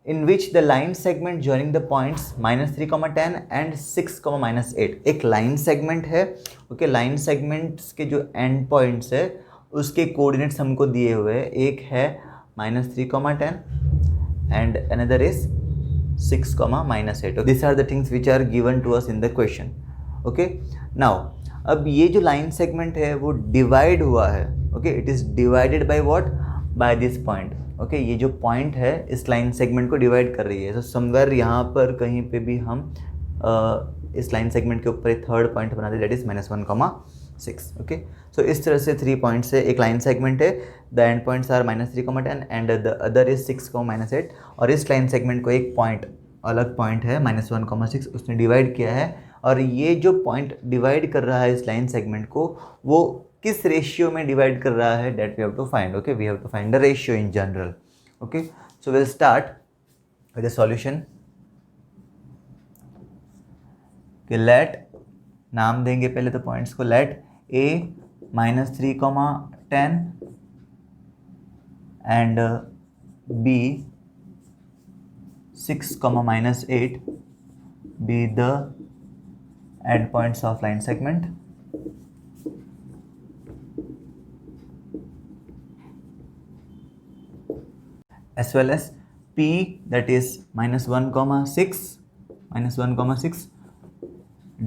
In which the line segment joining the points -3, 10 and 6, -8। एक line segment है, okay. Line segments के जो and points है उसके coordinates हमको दिए हुए हैं। एक है -3, 10 and another is 6, -8। This are the things which are given to us in the question, okay. Now अब ये जो लाइन सेगमेंट है वो डिवाइड हुआ है, okay. It is divided by what, by this point, okay. ये जो पॉइंट है इस लाइन सेगमेंट को डिवाइड कर रही है। तो समवेयर यहाँ पर कहीं पे भी हम इस लाइन सेगमेंट के ऊपर एक थर्ड पॉइंट बना दे, दैट इज -1, 6, ओके। सो इस तरह से 3 पॉइंट्स है, एक लाइन सेगमेंट है, the end points are -3, 10 and the other is 6, -8। और इस लाइन सेगमेंट को एक पॉइंट, अलग पॉइंट है -1, 6, उसने डिवाइड किया है। और ये जो पॉइंट डिवाइड कर रहा है इस लाइन सेगमेंट को, वो किस रेशियो में डिवाइड कर रहा है, that we have to find, okay. We have to find the ratio in general, okay. So will start with the solution. कि लेट, नाम देंगे पहले तो पॉइंट्स को, let a -3, 10 and b 6, -8 be the endpoints of line segment, as well as p, that is -1, 6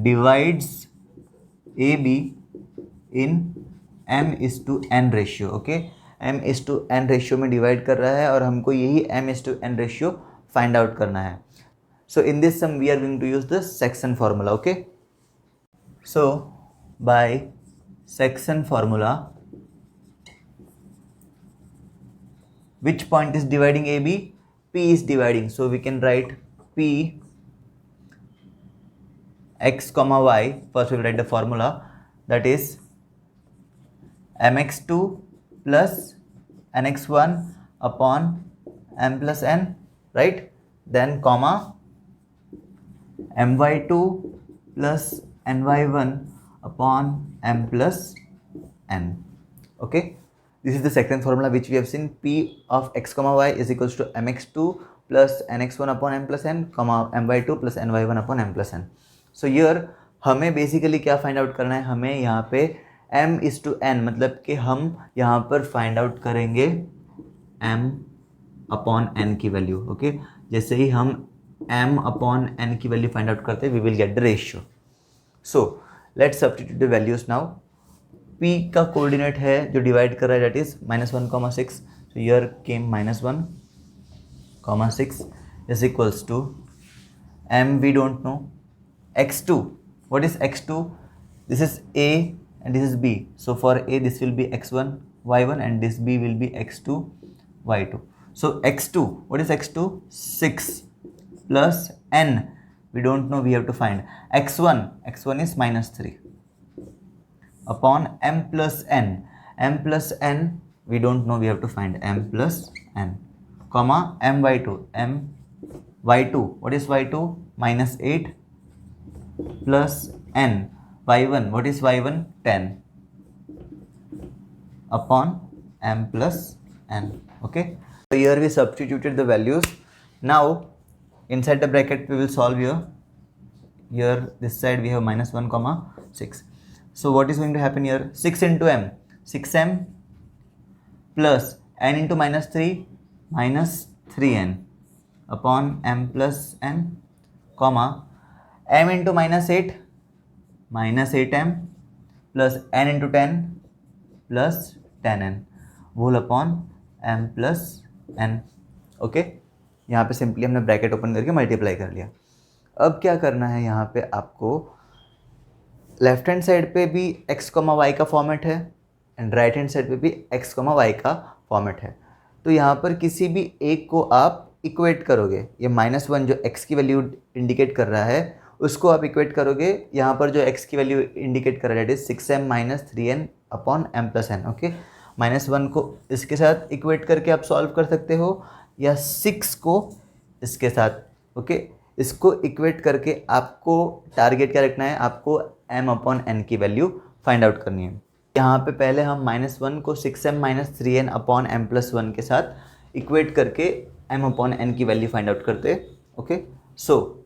divides AB in m:n ratio, okay. m:n ratio में divide कर रहा है और हमको यही m:n रेशियो फाइंड आउट करना है। So in this sum we are going to use the section formula, okay. So by section formula, which point is dividing AB? P is dividing, so we can write P x, y. First we will write the formula, that is mx2 plus nx1 upon m plus n, right? Then comma my2 plus ny1 upon m plus n, okay. This is the second formula which we have seen. P of x, y is equals to mx2 plus nx1 upon m plus n, comma my2 plus ny1 upon m plus n. So here हमें basically क्या find out करना है, हमें यहाँ पे m:n, मतलब कि हम यहाँ पर फाइंड आउट करेंगे m अपॉन n की वैल्यू, ओके। जैसे ही हम m अपॉन n की वैल्यू फाइंड आउट करते हैं, we will get the ratio. So let's substitute the values now. p का कोऑर्डिनेट है जो डिवाइड कर रहा है, that is -1, 6। So here came -1, 6 is equals to m, we don't know, x2, what is x2? This is a and this is b. So for a this will be x1, y1 and this b will be x2, y2. So x2, what is x2? 6 plus n, we don't know, we have to find. x1 is -3 upon m plus n. M plus n, we don't know, we have to find m plus n, comma my2. y2, what is y2? -8 plus n. y1, what is y1? 10 upon m plus n, okay. So here we substituted the values. Now inside the bracket we will solve here. Here this side we have -1, 6. So what is going to happen here? 6 into m, 6m plus n into -3, -3n upon m plus n, comma m into -8, -8m plus n into 10 plus 10n whole upon m plus n, okay. यहाँ पे simply हमने bracket open करके multiply कर लिया। अब क्या करना है, यहाँ पे आपको लेफ्ट हैंड साइड पे भी x, y का फॉर्मेट है एंड राइट हैंड साइड पे भी x, y का फॉर्मेट है। तो यहाँ पर किसी भी एक को आप इक्वेट करोगे, ये -1 जो x की वैल्यू इंडिकेट कर रहा है उसको आप इक्वेट करोगे यहाँ पर जो x की वैल्यू इंडिकेट कर रहा है, that is 6m -3n upon m plus n, okay. -1 को इसके साथ इक्वेट करके आप सॉल्व कर सकते हो या 6 को इसके साथ, ओके। इसको इक्वेट करके आपको टारगेट क्या रखना है, आपको m अपॉन n की वैल्यू फाइंड आउट करनी है। यहाँ पे पहले हम -1 को 6m -3n upon m plus 1 के साथ इक्वेट करके m अपॉन n की वैल्यू फाइंड आउट करते। Okay, so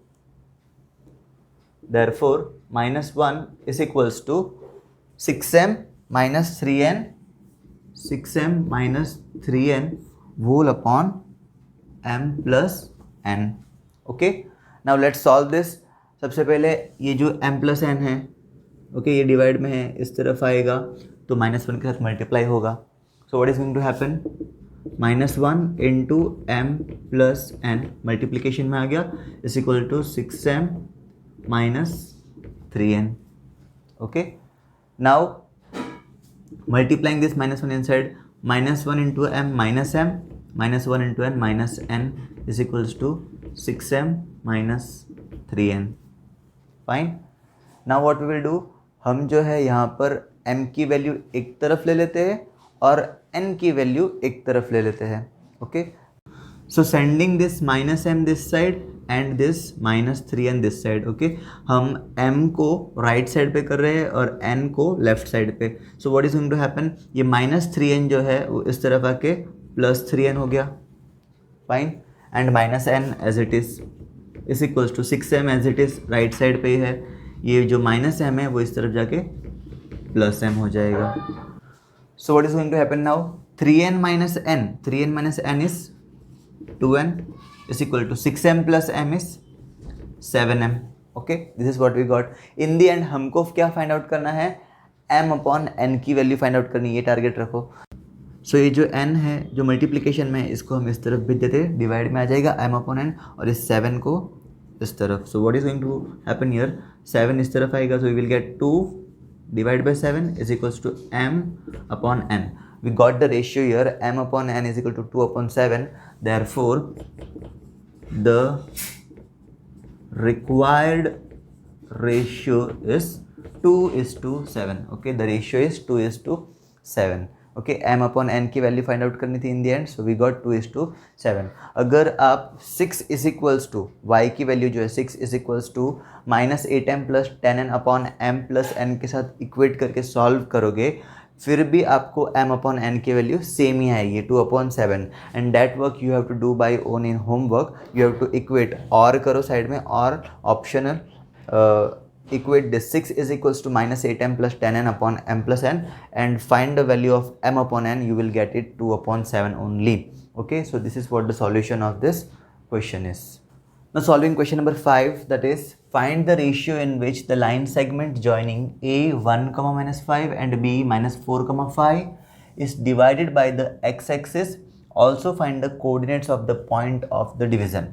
therefore -1 is equals to 6m minus 3n, 6m minus 3n whole upon m plus n। Okay, now let's solve this. सबसे पहले ये जो m plus n है, okay, ये divide में है, इस तरफ आएगा तो -1 के साथ मल्टीप्लाई होगा। So what is going to happen, -1 into m plus n multiplication में आ गया is equal to 6m minus 3n। Okay, now multiplying this -1 inside, -1 into m, -1 into n minus n is equals to 6m minus 3n। Fine, now what we will do, हम जो है यहाँ पर m की value एक तरफ ले लेते हैं और n की वैल्यू एक तरफ ले लेते हैं। Okay, so sending this -m this side and this -3n this side. Okay, हम m को राइट साइड पे कर रहे हैं और n को लेफ्ट साइड पे। So what is going to happen, ये -3n जो है वो इस तरफ आके +3n हो गया। Fine, and -n as it is equals to 6m as it is right side पे है, ये जो -m है वो इस तरफ जाके +m हो जाएगा। So what is going to happen now, 3n minus n is 2n is equal to 6m plus m is 7m। Okay, this is what we got. In the end हमको क्या find out करना है, m upon n की value find out करनी है, ये target रखो। सो ये जो n है जो मल्टीप्लिकेशन में है इसको हम इस तरफ भेज देते हैं, डिवाइड में आ जाएगा m अपॉन n और इस 7 को इस तरफ। So what is going to happen here, 7 इस तरफ आएगा, so we will get 2 divided by 7 is equals to m upon n। We got the ratio here, m upon n is equal to 2 upon 7, therefore the required ratio is 2:7। okay, the ratio is 2:7। Okay, m upon n की value find out करनी थी in the end, so we got 2:7। अगर आप 6 is equals to y की value जो है 6 is equals to -8m plus 10n upon m plus n के साथ इक्वेट करके सॉल्व करोगे, फिर भी आपको m अपॉन n की वैल्यू सेम ही आएगी 2/7। And that work you have to do by own in homework. You have to equate और करो साइड में, और optional equate this 6 is equals to -8m plus 10n upon m plus n and find the value of m upon n, you will get it 2/7 only। okay, so this is what the solution of this question is। Now solving question number 5, that is find the ratio in which the line segment joining a 1, -5 and b -4, 5 is divided by the x-axis। Also find the coordinates of the point of the division।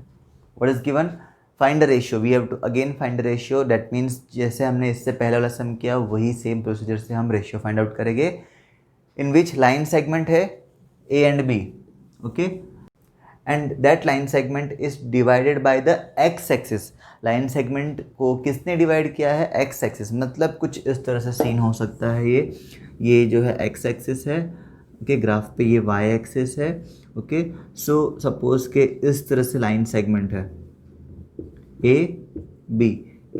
what is given, find the ratio, we have to again find the ratio. That means जैसे हमने इससे पहले वाला सम किया वही same procedure से हम ratio find out करेंगे। इन विच लाइन सेगमेंट है A and B. Okay, and that line segment is divided by the x axis. Line segment को किसने डिवाइड किया है, एक्स एक्सिस। मतलब कुछ इस तरह से सीन हो सकता है, ये जो है एक्स एक्सिस है, ओके, ग्राफ पे ये वाई एक्सिस है। ओके, सो सपोज के इस तरह से लाइन सेगमेंट है A B,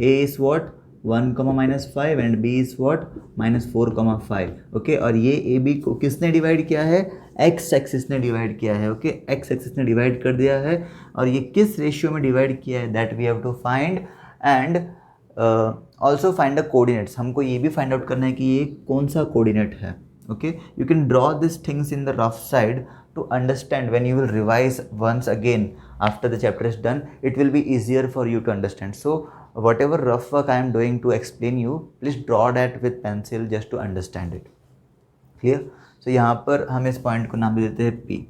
A is what 1, -5 and B is what -4, 5। Okay, और ये ए बी को किसने डिवाइड किया है, एक्स एक्सिस ने डिवाइड किया है। ओके, एक्स एक्सिस ने डिवाइड कर दिया है, और ये किस रेशियो में डिवाइड किया है that we have to find. And also find the coordinates. हमको ये भी फाइंड आउट करना है कि ये कौन सा कोऑर्डिनेट है। Okay, you can draw this things in the rough side to understand when you will revise once again after the chapter is done, it will be easier for you to understand। so whatever rough work I am doing to explain you, please draw that with pencil just to understand it। clear? so यहाँ पर हम इस point को नाम दे देते हैं P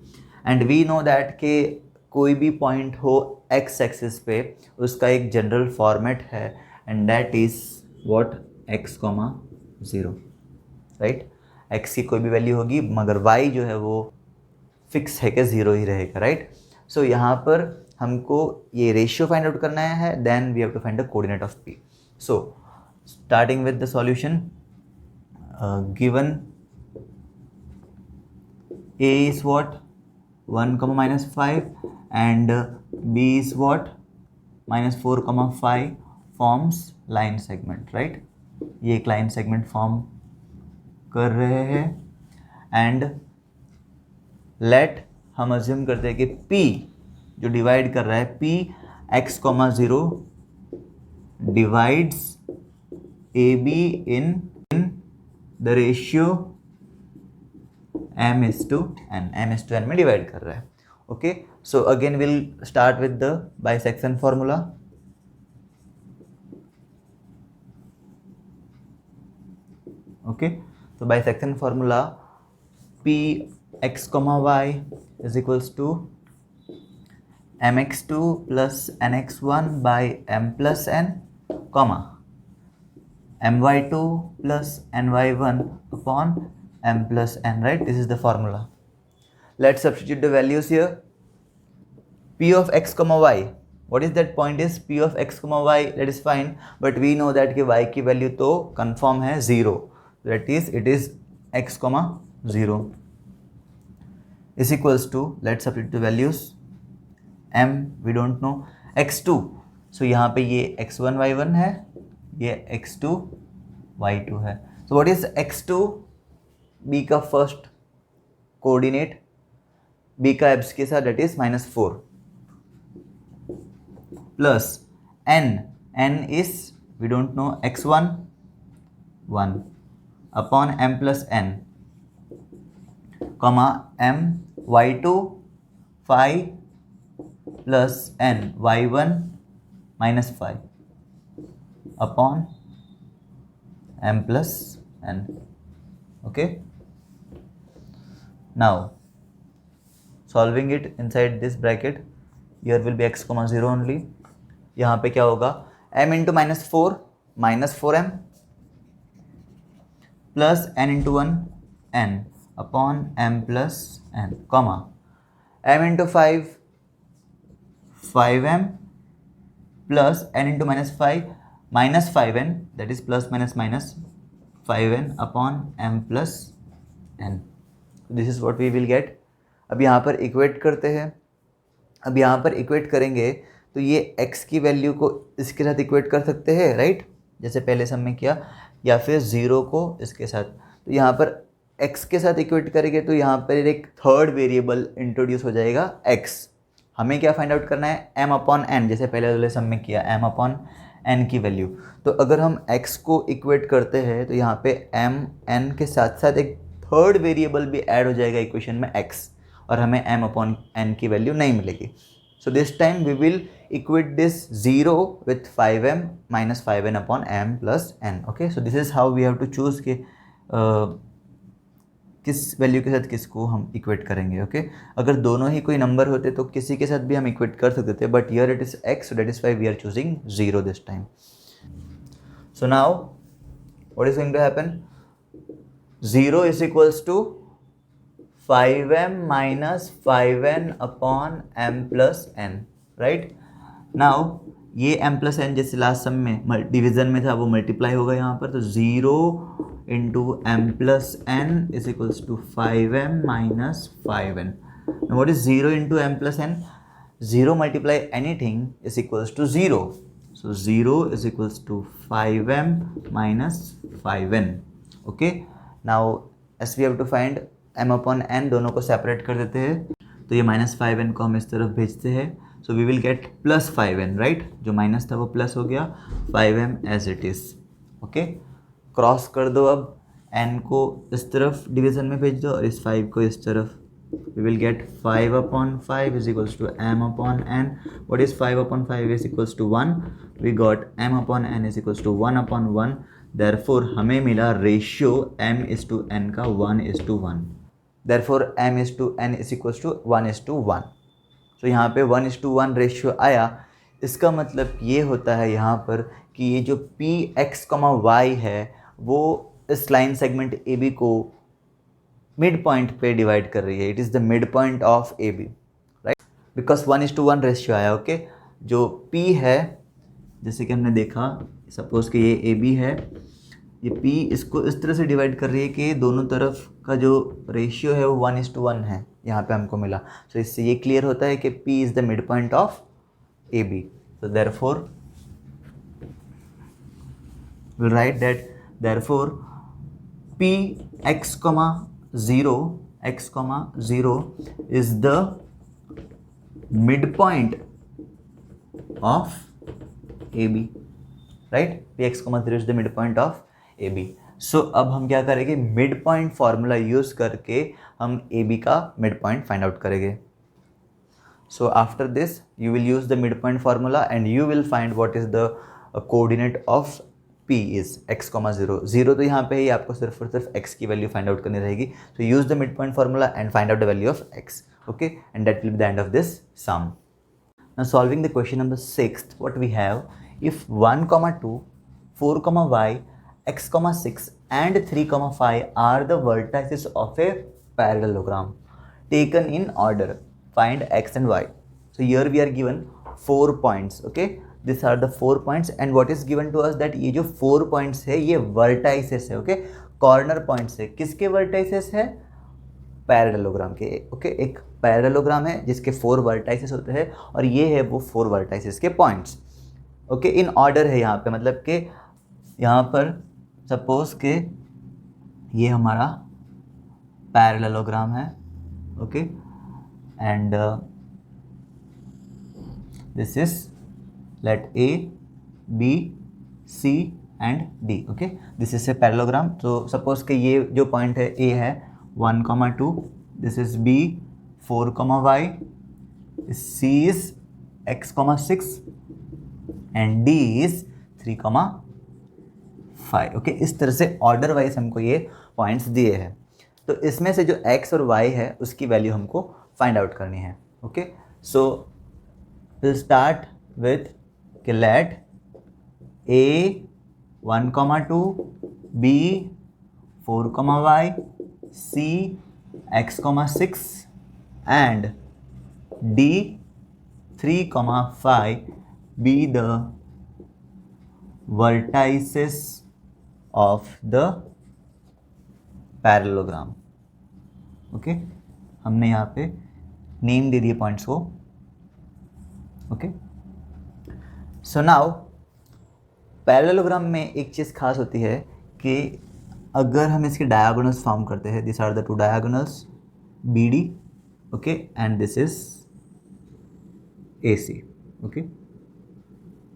and we know that कि कोई भी पॉइंट हो x एक्सिस पे उसका एक जनरल फॉर्मेट है and that is what x, 0। Right, x की कोई भी वैल्यू होगी मगर y जो है वो फिक्स है कि 0 ही रहेगा। राइट, सो यहाँ पर हमको ये रेशियो फाइंड आउट करना है, then we have to find the coordinate of P। So starting with the solution, given A is what 1, -5 and B is what -4, 5 forms line segment। Right, ये एक लाइन सेगमेंट फॉर्म कर रहे हैं and let हम assume करते हैं कि P जो डिवाइड कर रहा है P X comma 0 divides A B in the ratio m/n में डिवाइड कर रहा है. Okay, so again will start with the bisection formula. Okay, तो bisection formula p x y is equals to mx2 plus nx1 by m plus n, comma my2 plus ny1 upon m plus n, right? This is the formula. Let's substitute the values here. P of x comma y, what is that point is P of x comma y, that is fine, but we know that कि y की value तो confirm है 0, that is it is x comma 0 is equals to, let's substitute the values. m we don't know, x2, so यहाँ पे ये x1 y1 है, ये x2 y2 है. So what is x2? b का फर्स्ट कोऑर्डिनेट, b का abs के साथ, that is -4 plus n is we don't know, x1 1 upon m plus n, comma m y2 5 plus n y1 -5 upon m plus n. Okay, now solving it inside this bracket, here will be x comma 0 only. यहाँ पे क्या होगा, m into -4 -4m plus n into 1 n upon m plus n, comma m into 5 5m plus n into -5 -5n, that is plus minus minus 5n upon m plus n. This is what we will get. अब यहाँ पर equate करते हैं. अब यहाँ पर equate करेंगे तो ये x की वैल्यू को इसके साथ इक्वेट कर सकते हैं, राइट, जैसे पहले सब में किया, या फिर 0 को इसके साथ. तो यहाँ पर x के साथ इक्वेट करेंगे तो यहाँ पर एक थर्ड वेरिएबल इंट्रोड्यूस हो जाएगा x. हमें क्या फाइंड आउट करना है, m अपॉन n, जैसे पहले वाले सब में किया, m अपॉन n की वैल्यू. तो अगर हम x को इक्वेट करते हैं तो यहाँ पे m n के साथ साथ एक थर्ड वेरिएबल भी ऐड हो जाएगा इक्वेशन में, x, और हमें m अपॉन n की वैल्यू नहीं मिलेगी. So this time we will equate this 0 with 5m minus 5n upon m plus n. Okay, so this is how we have to choose कि किस वैल्यू के साथ किसको हम इक्वेट करेंगे. ओके, अगर दोनों ही कोई नंबर होते तो किसी के साथ भी हम इक्वेट कर सकते थे, but here it is x, so that is why we are choosing 0 this time. So now what is going to happen, 0 is equals to 5m minus 5n upon m plus n, right? Now ये m plus n जैसे last सम में division में था वो multiply होगा यहाँ पर, तो 0 into m plus n is equals to 5m minus 5n. Now what is 0 into m plus n? 0 multiply anything is equals to 0. So 0 is equals to 5m minus 5n. Okay, now as we have to find m upon n, दोनों को separate कर देते हैं, तो ये -5n को हम इस तरफ भेजते हैं. So we will get plus 5n, right, जो माइनस था वो प्लस हो गया, 5m as it is. Okay, cross कर दो, अब n को इस तरफ डिवीजन में भेज दो और इस 5 को इस तरफ. We will get 5 upon 5 is equals to m upon n. What is 5 upon 5 is equals to 1. We got m upon n is equals to 1 upon 1. Therefore हमें मिला रेशियो m/n का 1:1. Therefore m is to n is equals to 1:1. So यहाँ पे 1:1 ratio आया. इसका मतलब ये होता है यहाँ पर कि ये जो p x, y है वो इस लाइन सेगमेंट AB को मिड पॉइंट पे डिवाइड कर रही है. It is the mid point of AB, right, because 1:1 ratio आया. ओके, जो p है, जैसे कि हमने देखा, सपोज कि ये AB है, ये p इसको इस तरह से डिवाइड कर रही है कि दोनों तरफ का जो रेशियो है वो 1:1 है, यहाँ पे हमको मिला. सो इससे ये क्लियर होता है कि p is the mid point of AB. So therefore we'll write that therefore p x, 0 is the mid point of A B, right, P X comma 0 is the mid point of A B. So अब हम क्या करेंगे, mid point formula use करके हम A B का mid point find out करेंगे। So after this you will use the midpoint formula and you will find what is the coordinate of P is x, 0 0 तो यहाँ पे ही आपको सिर्फ और सिर्फ x की वैल्यू फाइंड आउट करनी रहेगी। So use the midpoint formula and find out the value of x, okay, and that will be the end of this sum. Now solving the question number 6, what we have, if 1, 2, 4, y, x, 6 and 3, 5 are the vertices of a parallelogram taken in order, find x and y. So here we are given 4 points, okay, these are the 4 points and what is given to us that ये जो 4 points है ये vertices है, okay, corner points है। किसके vertices है? Parallelogram के, okay, एक पैरेललोग्राम है जिसके 4 वर्टाइसेस होते हैं और ये है वो 4 वर्टाइसेस के पॉइंट्स, ओके, इन ऑर्डर है यहाँ पे, मतलब कि यहाँ पर सपोज के ये हमारा पैरेललोग्राम है, okay, and this is let A B C and D, okay, this is a parallelogram. तो सपोज के ये जो पॉइंट है ए है 1, 2, this is B 4, y, C is x, 6 and D is 3, 5, okay. इस तरह से ऑर्डर वाइज हमको ये पॉइंट्स दिए हैं। तो इसमें से जो x और y है उसकी वैल्यू हमको फाइंड आउट करनी है, okay. So will start with let A 1, 2, B 4, y, C x, 6 and D 3, 5 be the vertices of the parallelogram, okay. हमने यहाँ पे नेम दे दिए पॉइंट्स को, ओके। सो नाउ पैरेललोग्राम में एक चीज़ खास होती है कि अगर हम इसके डायगोनल्स फॉर्म करते हैं, this are the 2 diagonals B D, okay, and this is A C, okay.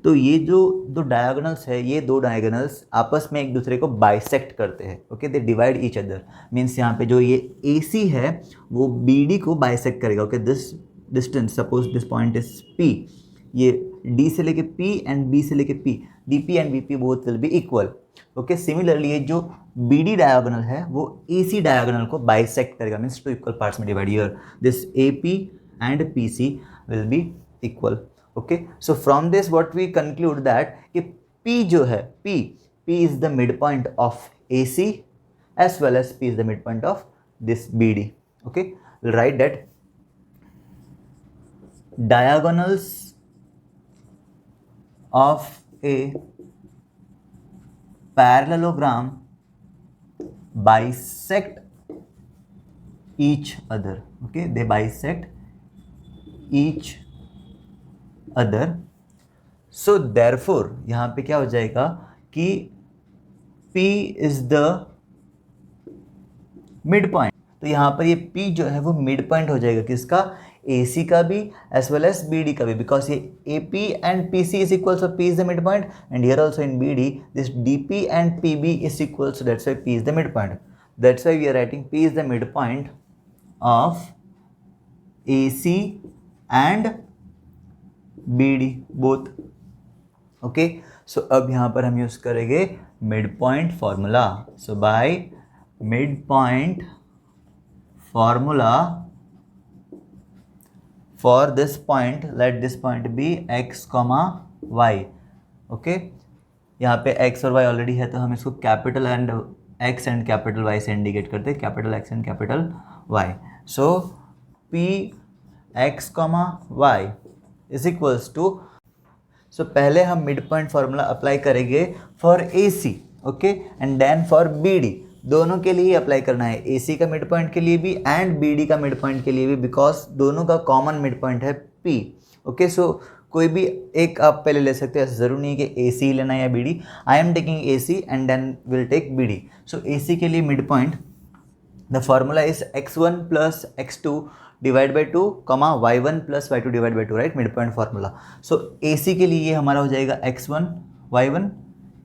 तो ये जो 2 डायगोनल्स है, ये 2 डायगोनल्स आपस में एक दूसरे को बाइसेक्ट करते हैं, okay, they divide each other, means यहाँ पे जो ये ए सी है वो बी डी को बाइसेक्ट करेगा, okay. This distance, suppose this point is P, ये डी से लेके पी एंड बी से लेके P, D P and B P both will be equal, okay. Similarly ये जो बी डी डायगोनल है वो ए सी डायगोनल को बाइसेक्ट करेगा, मीन्स 2 इक्वल पार्ट्स में divide, here this A P and P C will be equal, okay. So from this what we conclude that कि P जो है, P is the mid point of A C as well as P is the mid point of this B D, okay. Will write that diagonals of a parallelogram bisect each other, okay, they bisect each other, so therefore यहाँ पे क्या हो जाएगा कि P is the mid point. तो यहाँ पर ये P जो है वो मिड पॉइंट हो जाएगा किसका, AC का भी एज वेल एज BD का भी, बिकॉज ये AP and PC is equal, so P is the mid point, and here also in BD this DP and PB is equal, so that's why P is the mid point, that's why we are writing P is the mid point of AC and BD both, okay. So अब यहाँ पर हम use करेंगे mid point formula. So by mid point formula for this point, let this point be x, y, okay। यहाँ पे x और y already है तो हम इसको capital and x and capital y से इंडिकेट करते हैं, capital x and capital y। So p x, y is equals to, so पहले हम मिड पॉइंट फॉर्मूला अप्लाई करेंगे for AC, okay, and then for BD, दोनों के लिए apply करना है, AC का मिड पॉइंट के लिए भी एंड BD का मिड पॉइंट के लिए भी, बिकॉज दोनों का कॉमन मिड पॉइंट है P, ओके। सो कोई भी एक आप पहले ले सकते हैं, ज़रूरी नहीं कि AC ही लेना है या BD, I am taking AC and then will take BD। So AC के लिए mid point, the formula is x1 plus x2 divide by 2 comma y1 plus y2 divide by 2, right, mid point formula. So AC के लिए ये हमारा हो जाएगा x1 y1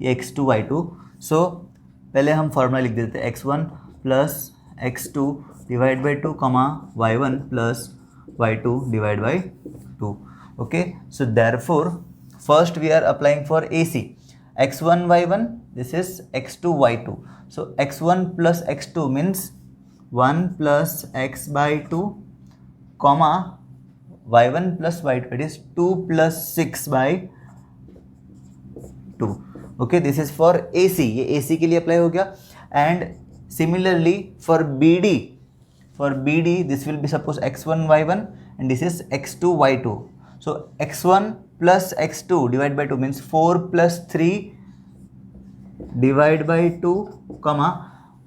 या x2 y2। सो पहले हम फार्मूला लिख देते हैं x1 plus x2 divide by 2 comma y1 plus y2 divide by 2। Okay, so therefore first we are applying for AC, x1 y1, this is x2 y2, so x1 plus x2 means 1 plus x by 2 comma y1 plus y2, it is 2 plus 6 by 2। okay, this is for AC, ये AC के लिए apply हो गया। and similarly for BD this will be suppose x1 y1 and this is x2 y2, so x1 plus x2 divide by 2 means 4 plus 3 divide by 2 comma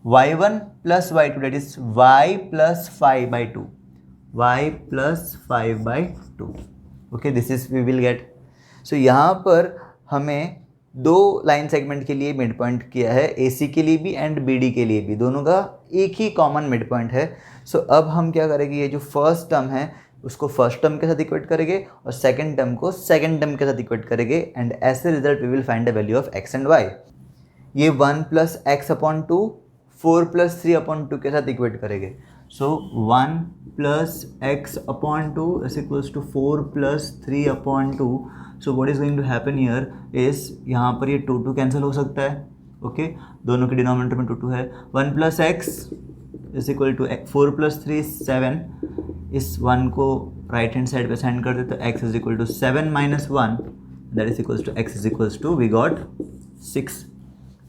y1 plus y2, that is y plus 5 by 2, y plus 5 by 2। okay, this is we will get। so यहाँ पर हमें दो line segment के लिए mid point किया है, AC के लिए भी एंड BD के लिए भी, दोनों का एक ही कॉमन मिड पॉइंट है। सो अब हम क्या करेंगे, ये जो फर्स्ट टर्म है उसको फर्स्ट टर्म के साथ इक्वेट करेंगे और सेकंड टर्म को सेकंड टर्म के साथ इक्वेट करेंगे and as a result we will find the value of x and y। ये 1 plus x upon 2 4 plus 3 upon 2 के साथ इक्वेट करेंगे। So 1 plus x upon 2 is equals to 4 plus 3 upon 2। So what is going to happen here is यहाँ पर ये 2 cancel हो सकता है। ओके, दोनों के डिनोमिनेटर में 2 है। 1 plus x is equal to 4 plus 3 7, इस 1 को राइट हैंड साइड पे सेंड कर दे तो x is equal to 7 minus 1, that is equals to x is equals to we got 6।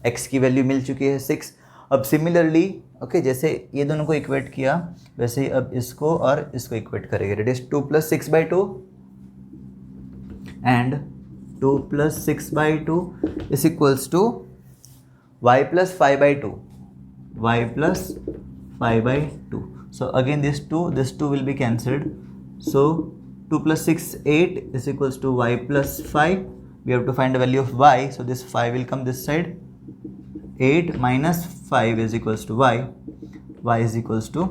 x की वैल्यू मिल चुकी है 6। अब सिमिलरली ओके, जैसे ये दोनों को इक्वेट किया वैसे ही अब इसको और इसको इक्वेट करेंगे, that is 2 plus 6 by 2 and 2 plus 6 by 2 is equals to y plus 5 by 2, y plus 5 by 2. So again this 2 will be cancelled. So 2 plus 6 8 is equals to y plus 5. We have to find the value of y. So this 5 will come this side. 8 minus 5 is equals to y. Y is equals to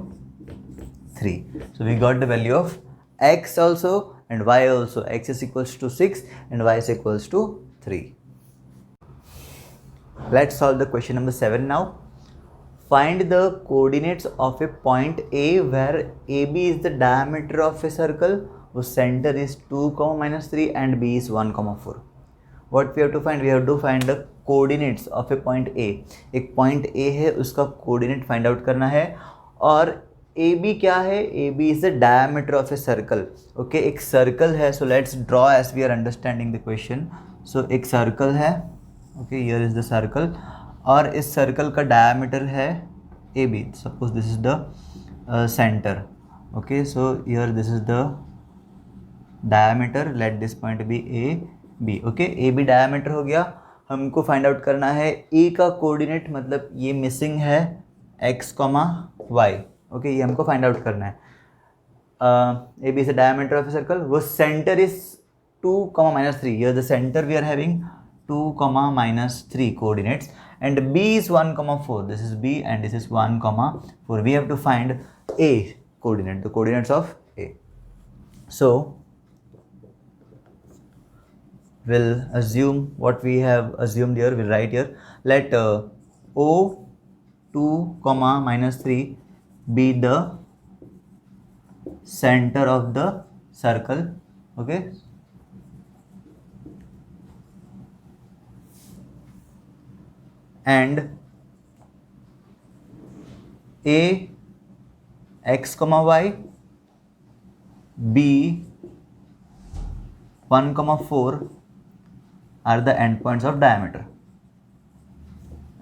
3. So we got the value of x also and y also. X is equals to 6 and y is equals to 3. Let's solve the question number 7 now. Find the coordinates of a point A where AB is the diameter of a circle, whose center is 2, -3 and B is 1, 4. What we have to find? We have to find the coordinates of a point A. एक point A है, उसका coordinate find out करना है। और AB क्या है? AB is the diameter of a circle. Okay, एक circle है, so let's draw as we are understanding the question. So एक circle है, okay, here is the circle, और इस सर्कल का डायमीटर है AB, suppose this is the centre. Okay, so here this is the diameter, let this point be AB। Okay, AB diameter हो गया। हमको find out करना है E का कोऑर्डिनेट, मतलब ये मिसिंग है x, y। ओके, ये हमको फाइंड आउट करना है। AB is the diameter of a circle, वो centre is 2, -3। Here the centre we are having 2, -3 coordinates and B is 1, 4. This is B and this is 1, 4. We have to find A coordinate, the coordinates of A. So we'll assume what we have assumed here. We'll write here. Let O 2, -3 be the center of the circle. Okay. And A x, y, B 1, 4 are the endpoints of diameter.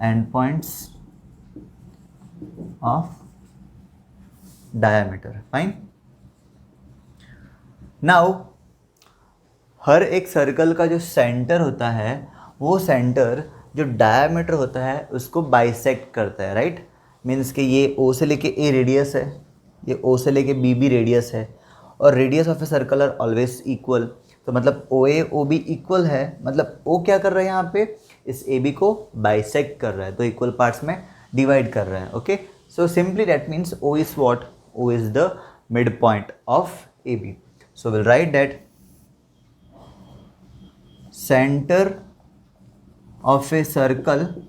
Endpoints of diameter. Fine. Now हर एक circle का जो centre होता है, वो centre जो diameter होता है उसको बाइसेक्ट करता है, राइट। मीन्स कि ये O से लेके A रेडियस है, ये O से लेके B भी रेडियस है, और radius of a circle are always equal. तो मतलब OA OB इक्वल है, मतलब O क्या कर रहा है यहाँ पे, इस AB को बाइसेक्ट कर रहा है, तो इक्वल पार्ट्स में डिवाइड कर रहा है। Okay, so simply that means O is what, O is the midpoint of AB. So we'll write that center of a circle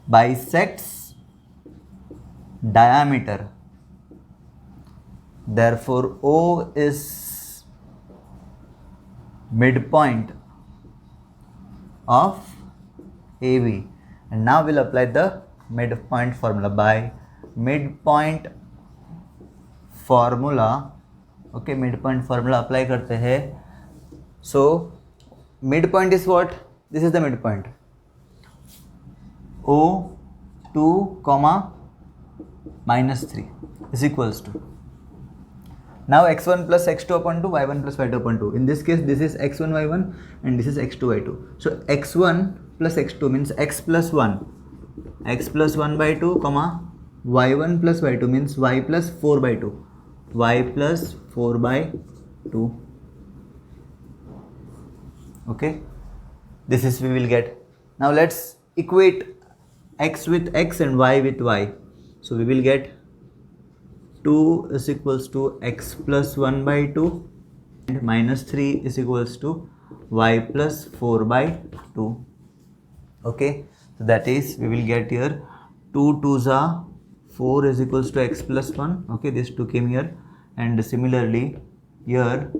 bisects diameter. Therefore, O is midpoint of AB. And now we'll apply the midpoint formula. By midpoint formula, okay, midpoint formula apply करते हैं. So midpoint is what? This is the midpoint. O2 comma minus 3 is equals to, now x1 plus x2 upon 2, y1 plus y2 upon 2. In this case, this is x1 y1 and this is x2 y2. So x1 plus x2 means x plus 1, x plus 1 by 2 comma y1 plus y2 means y plus 4 by 2, y plus 4 by 2. Okay, this is we will get. Now let's equate x with x and y with y. So we will get 2 is equals to x plus 1 by 2 and minus 3 is equals to y plus 4 by 2. Okay, so that is we will get here 2 2s are 4 is equals to x plus 1. Okay, this 2 came here, and similarly here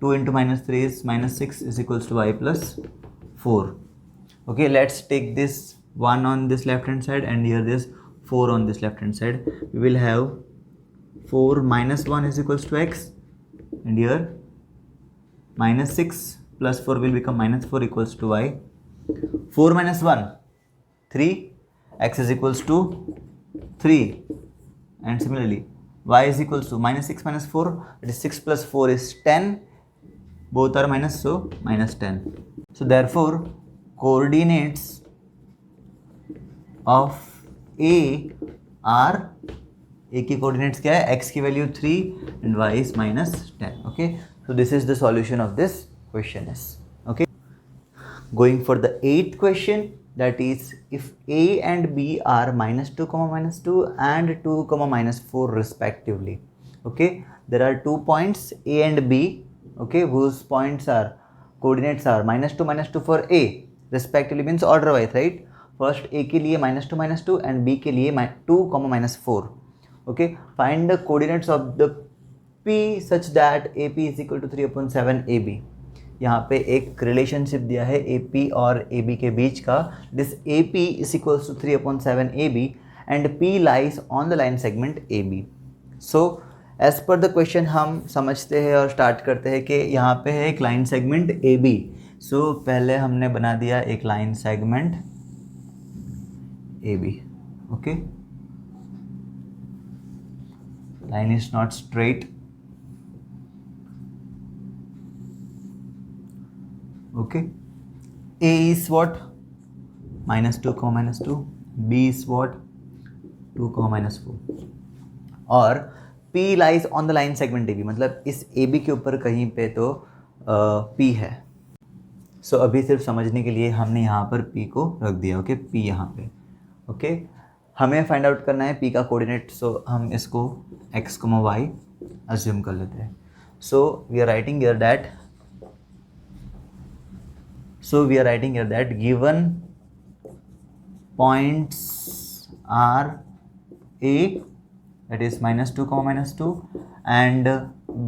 2 into minus 3 is minus 6 is equals to y plus 4. Okay, let's take this 1 on this left hand side and here this 4 on this left hand side. We will have 4 minus 1 is equals to x, and here minus 6 plus 4 will become minus 4 equals to y. 4 minus 1 3, x is equals to 3, and similarly y is equals to minus 6 minus 4, it is 6 plus 4 is 10, both are minus, so minus 10. So therefore coordinates of A are, A की coordinates क्या है, x की value 3 and y is minus 10. Okay, so this is the solution of this question is. Okay, going for the 8th question, that is if A and B are minus 2 comma minus 2 and 2 comma minus 4 respectively. Okay, there are 2 points A and B, okay, whose points are coordinates are minus 2 for A respectively, means order wise, right? First A के लिए -2 and B के लिए 2 -4. Okay, find the coordinates of the P such that A P is equal to 3/7 A B. यहाँ पे एक relationship दिया है ए P और ए बी के बीच का. This A P is equals to 3/7 A B and P lies on the line segment A B. So as per the question हम समझते हैं और स्टार्ट करते हैं कि यहाँ पे है एक लाइन सेगमेंट ए बी. सो पहले हमने बना दिया एक line segment AB. Okay, line is not straight. Okay, A is what? -2 comma -2. B is what? 2 comma -4. और P lies on the line segment AB, मतलब इस AB के ऊपर कहीं पे तो P है. So अभी सिर्फ समझने के लिए हमने यहाँ पर P को रख दिया. ओके, P यहाँ पे. ओके, हमें फाइंड आउट करना है P का कोऑर्डिनेट. सो हम इसको x, y अज्यूम कर लेते हैं. So we are writing here that given points are A, that is -2 -2 and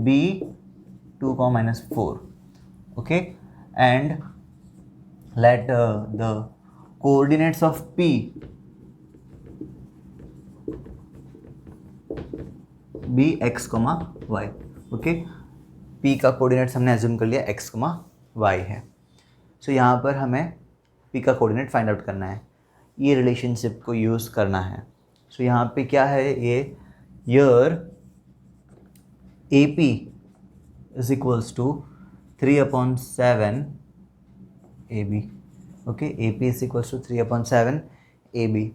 B 2 -4. Okay, and let the coordinates of P be x comma y. Okay, P का coordinates हमने assume कर लिया x comma Y है. सो यहाँ पर हमें P का coordinate find out करना है, ये रिलेशनशिप को यूज़ करना है. सो यहाँ पे क्या है, ये here A P is equals to 3/7 A B. Okay, A P is equals to 3/7 A B.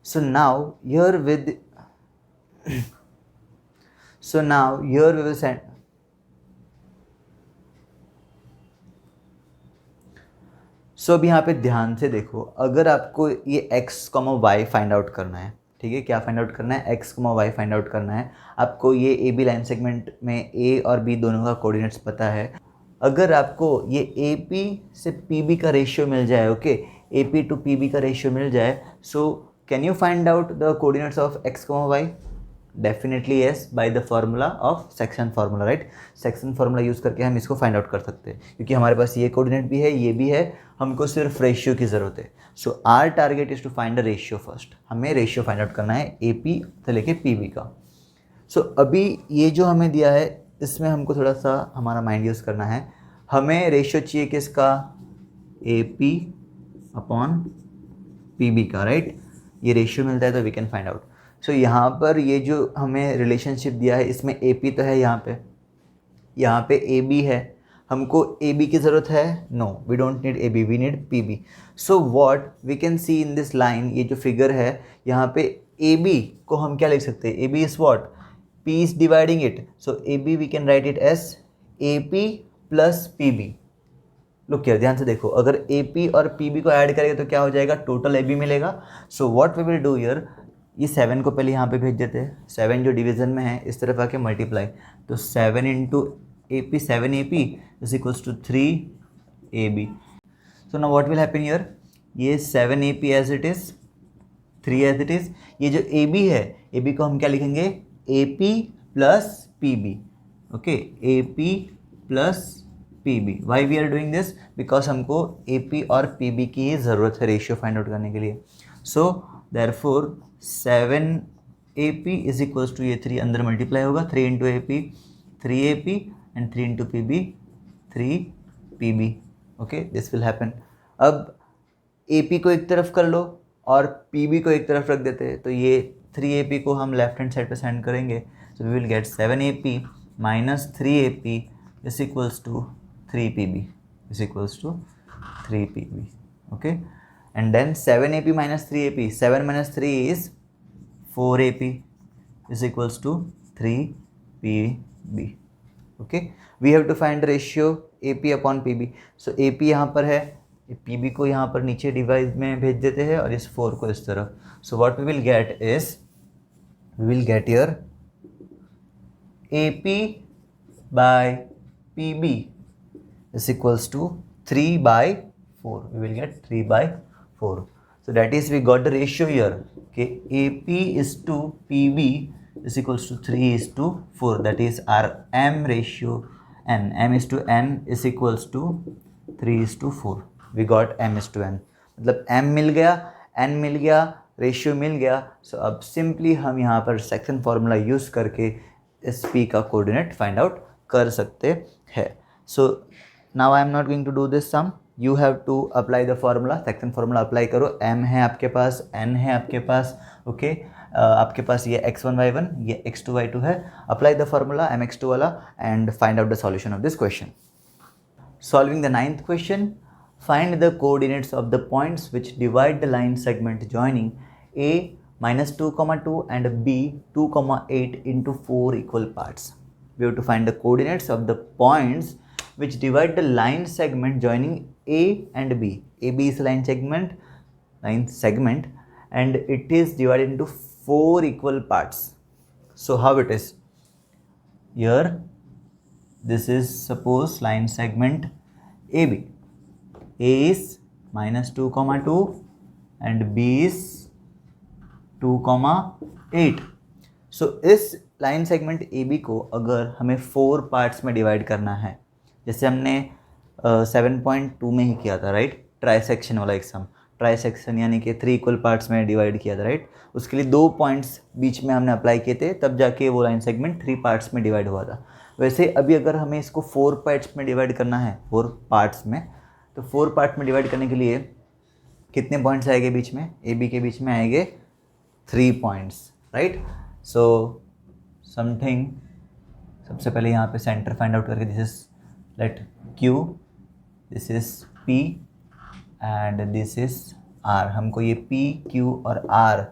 So now here with So now here we will send. So अब यहाँ पे ध्यान से देखो, अगर आपको ये x, y फाइंड आउट करना है, ठीक है, क्या फाइंड आउट करना है, x, y फाइंड आउट करना है। आपको ये ए बी लाइन सेगमेंट में a और b दोनों का कोऑर्डिनेट्स पता है। अगर आपको ये ए पी से पी बी का रेशियो मिल जाए, okay, A P to P B का रेशियो मिल जाए, so can you find out the coordinates of x, y? Definitely yes, by the formula of section formula, right. Section formula use करके हम इसको find out कर सकते हैं, क्योंकि हमारे पास ये कोऑर्डिनेट भी है, ये भी है, हमको सिर्फ रेशियो की ज़रूरत है। So our target is to find the ratio first. हमें रेशियो फाइंड आउट करना है ए पी से लेके पी बी का। सो अभी ये जो हमें दिया है इसमें हमको थोड़ा सा हमारा माइंड यूज़ करना है। हमें रेशियो चाहिए किसका, A P upon P B का, राइट। ये रेशियो मिलता है तो we can find out. So यहाँ पर ये जो हमें रिलेशनशिप दिया है इसमें ए पी तो है, यहाँ पे ए बी है। हमको ए बी की ज़रूरत है, no we don't need A B, we need P B. So what we can see in this line, ये जो फिगर है यहाँ पे ए बी को हम क्या लिख सकते हैं, A B is what, P is dividing it, so A B we can write it as A P plus P B. Look here, ध्यान से देखो, अगर ए पी और पी बी को ऐड करेंगे तो क्या हो जाएगा, टोटल ए बी मिलेगा। So what we will do here, ये 7 को पहले यहाँ पे भेज देते हैं, 7 जो डिवीज़न में है इस तरफ आके मल्टीप्लाई, तो 7 into A P, 7 A P is equals to 3 A B. So now what will happen here, ये 7 A P as it is, 3 as it is, ये जो ए बी है, ए बी को हम क्या लिखेंगे, A P plus P B, okay, A P plus P B. Why we are doing this, because हमको A P और पी बी की ही ज़रूरत है रेशियो फाइंड आउट करने के लिए। So therefore 7 A P is equals to, ये 3 अंदर मल्टीप्लाई होगा, 3 into A P 3 A P and 3 into P B 3 P B, okay, this will happen. अब ए पी को एक तरफ कर लो और पी बी को एक तरफ रख देते हैं, तो ये 3 ए पी को हम लेफ्ट हैंड साइड पे सेंड करेंगे, so we will get 7 A P minus 3 A P is equals to 3 P B is equals to 3 P B, okay. And then 7AP minus 3AP, 7 minus 3 is 4AP is equals to 3PB, okay. We have to find the ratio AP upon PB. So AP यहाँ पर है, PB को यहाँ पर नीचे divide में भेज देते हैं और इस 4 को इस तरफ. So what we will get is, we will get here AP by PB is equals to 3 by 4. We will get 3 by 4. So that is, we got the ratio here. Okay, AP is to PB is equals to 3 is to 4. That is our M ratio N. M is to N is equals to 3 is to 4. We got M is to N. मतलब M मिल गया, N मिल गया, ratio मिल गया. सो अब simply हम यहाँ पर section formula use करके इस P का कोऑर्डिनेट फाइंड आउट कर सकते हैं. So now I am not going to do this sum. You have to apply the formula. Section formula apply करो. M है आपके पास, N है आपके पास, ओके. आपके पास ये x1 y1, ये x2 y2 है. अप्लाई द फार्मूला mx2 वाला and find out the solution of this question. Solving the ninth question, find the coordinates of the points which divide the line segment joining A -2, 2 and B 2, 8 into 4 equal parts. We have to find the coordinates of the points which divide the line segment joining A and B. AB is line segment and it is divided into 4 equal parts. So how it is? Here this is suppose line segment AB. A is -2, 2 and B is 2, 8. So इस line segment AB को अगर हमें 4 parts में divide करना है, जैसे हमने 7.2 में ही किया था, राइट, ट्राइसेक्शन वाला एग्जाम. ट्राइसेक्शन यानी कि 3 इक्वल पार्ट्स में डिवाइड किया था, राइट. उसके लिए 2 पॉइंट्स बीच में हमने अप्लाई किए थे, तब जाके वो लाइन सेगमेंट 3 पार्ट्स में डिवाइड हुआ था. वैसे अभी अगर हमें इसको 4 पार्ट्स में डिवाइड करना है, 4 पार्ट्स में, तो 4 पार्ट में डिवाइड करने के लिए कितने पॉइंट्स आएंगे बीच में? AB के बीच में आएंगे 3 पॉइंट्स, राइट. सो समथिंग, सबसे पहले यहाँ पे सेंटर फाइंड आउट करके, this is let Q, this is P and this is R. हमको ये P, Q और R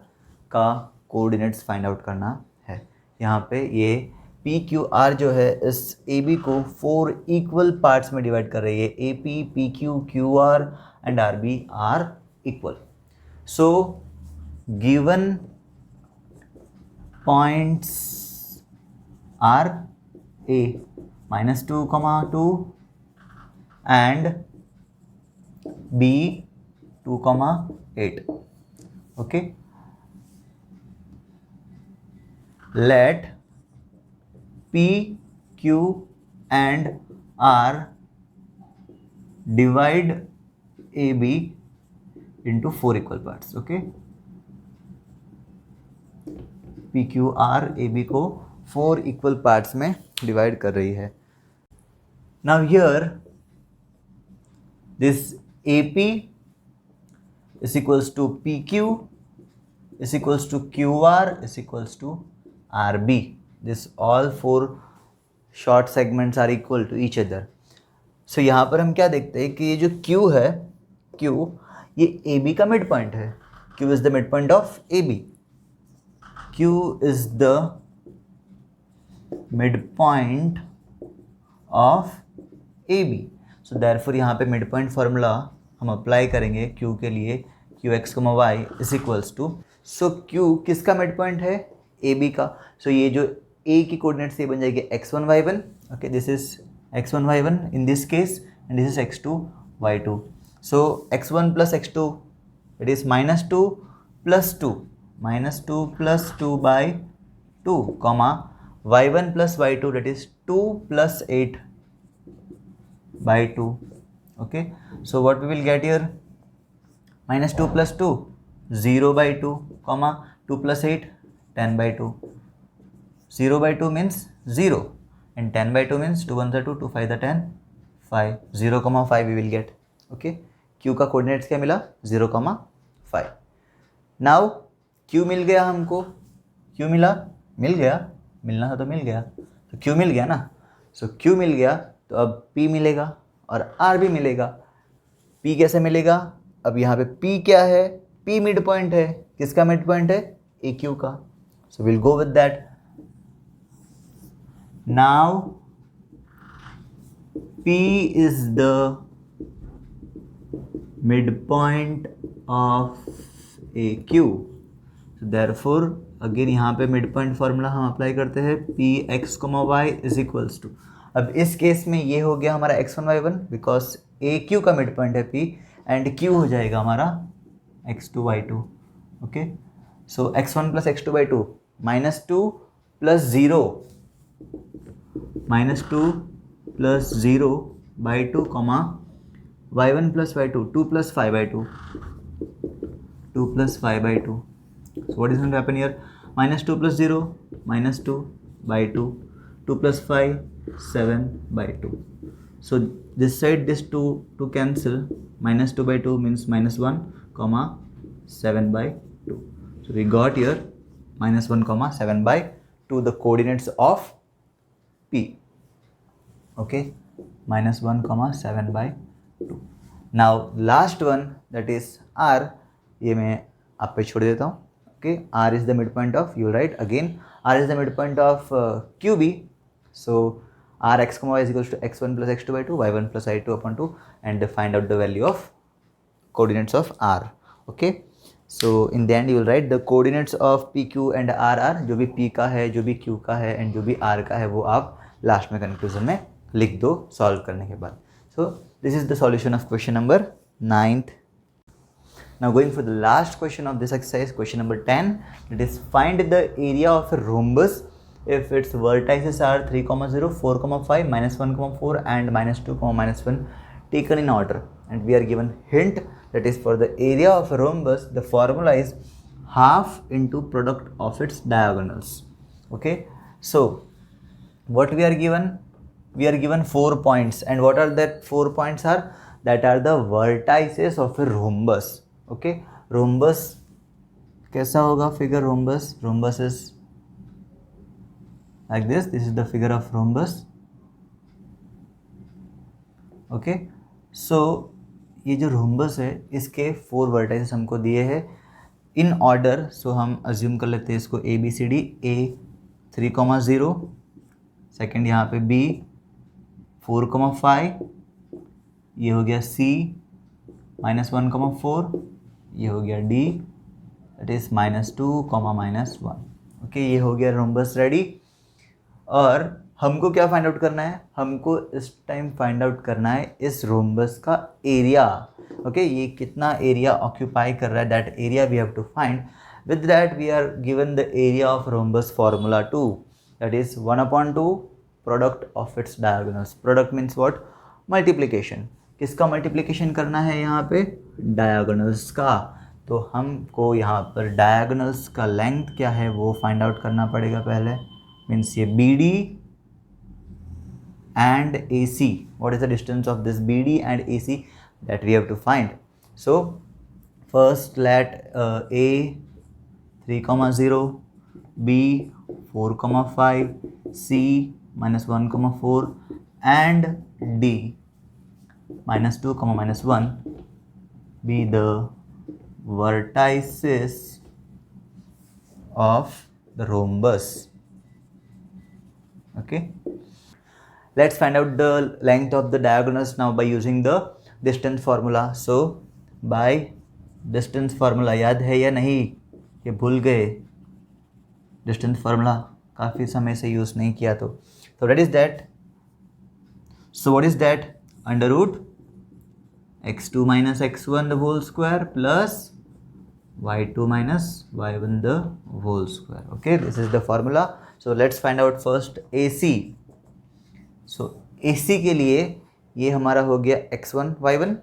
का कोऑर्डिनेट्स फाइंड आउट करना है. यहाँ पे ये P, Q, R जो है इस AB को 4 इक्वल पार्ट्स में डिवाइड कर रही है. AP, PQ, QR and RB are equal. So given points are A -2, 2 and B 2, 8. Okay, let P, Q and R divide AB into 4 equal parts. Okay, P, Q, R, AB को 4 equal parts में divide कर रही है. Now here this AP is equals to PQ is equals to QR is equals to RB. This all 4 short segments are equal to each other. So यहाँ पर हम क्या देखते हैं कि ये जो Q है, Q ये AB का मिड पॉइंट है. Q is the midpoint of AB. Q is the midpoint of AB. So therefore यहाँ पे midpoint formula हम अप्लाई करेंगे Q के लिए, QX, Y is equals to, so Q किसका midpoint है? AB का. So ये जो A की कोऑर्डिनेट से बन जाएगी x1 y1. Okay, this is x1 y1 in this case and this is x2 y2. So x1 plus x2, it is -2 plus 2, -2 plus 2 by 2, comma y1 plus y2, that is 2 plus 8 by 2. Okay, so what we will get here? -2 plus 2, 0 by 2, comma 2 plus 8, 10 by 2. 0 by 2 means 0 and 10 by 2 means 2 1 2, 2 5 10, 5. 0, 5 we will get. Okay, Q का coordinates क्या मिला? 0, 5. Now Q मिल गया हमको. Q मिल गया, मिलना था तो मिल गया, तो Q मिल गया ना. सो Q मिल गया तो अब P मिलेगा और R भी मिलेगा. P कैसे मिलेगा? अब यहाँ पे P क्या है? P मिड पॉइंट है. किसका मिड पॉइंट है? AQ का. So will go with that. Now P is the midpoint of AQ. So therefore again यहाँ पे midpoint formula हम अप्लाई करते हैं. Px, y is equals to, अब इस केस में ये हो गया हमारा x1 y1 बिकॉज AQ का midpoint है P एंड Q हो जाएगा हमारा x2 y2. Okay, so x1 plus x2 by 2, -2 plus 0, -2 plus 0 by 2, comma y1 plus y2, 2 plus 5 by 2, 2 plus 5 by 2. So what is going to happen here? -2 plus 0, -2 by 2, 2 plus 5, 7 by 2. So this side, this 2 to cancel, -2 by 2 means -1, comma 7 by 2. So we got here -1, comma 7 by 2, the coordinates of P. Okay, -1, comma 7 by 2. Now last one, that is R. ये मैं आप पे छोड़ देता हूँ. Okay, R is the midpoint of, you write again, R is the midpoint of QB. So Rx, y is equals to x1 plus x2 by 2, y1 plus y2 upon 2, and find out the value of coordinates of R. Okay, so in the end you will write the coordinates of P, Q and R are, जो भी P का है, जो भी Q का है and जो भी R का है वो आप लास्ट में कंक्लूजन में लिख दो सॉल्व करने के बाद. So this is the solution of question number 9th. Now going for the last question of this exercise, question number 10, it is find the area of a rhombus if its vertices are 3, 0, 4, 5, -1, 4 and -2, -1 taken in order, and we are given hint that is for the area of a rhombus the formula is half into product of its diagonals. Okay, so what we are given? We are given 4 points, and what are that 4 points are? That are the vertices of a rhombus. Okay, rhombus कैसा होगा figure rhombus? Rhombus is like this. This is the figure of rhombus. Okay, so ये जो rhombus है इसके 4 vertices हमको दिए हैं in order. So हम assume कर लेते हैं इसको A B C D. A 3, 0, second यहाँ पे B 4, 5, ये हो गया C -1, 4, ये हो गया D, that is -2, -1. ओके, ये हो गया रोम्बस रेडी। और हमको क्या फाइंड आउट करना है, हमको इस टाइम फाइंड आउट करना है इस रोम्बस का एरिया। ओके, ये कितना एरिया ऑक्यूपाई कर रहा है, that area we have to find. With that we are given the area of rhombus formula 2, that is 1/2 product of its diagonals. Product means what, multiplication. किसका multiplication करना है यहाँ पे, डायगोनल्स का। तो हमको यहाँ पर डायगोनल्स का लेंथ क्या है वो फाइंड आउट करना पड़ेगा पहले। मीन्स ये BD and AC, what is the distance of this BD and AC that we have to find. So first let A 3,0, B 4,5, C -1,4 and D -2, -1 be the vertices of the rhombus. Okay, let's find out the length of the diagonals now by using the distance formula. So by distance formula, याद है या नहीं, ये भूल गए, distance formula काफ़ी समय से यूज़ नहीं किया तो that is that. So what is that, under root x2 minus x1 the whole square plus y2 minus y1 the whole square. Okay, this is the formula. So let's find out first AC. So AC के लिए ये हमारा हो गया x1 y1,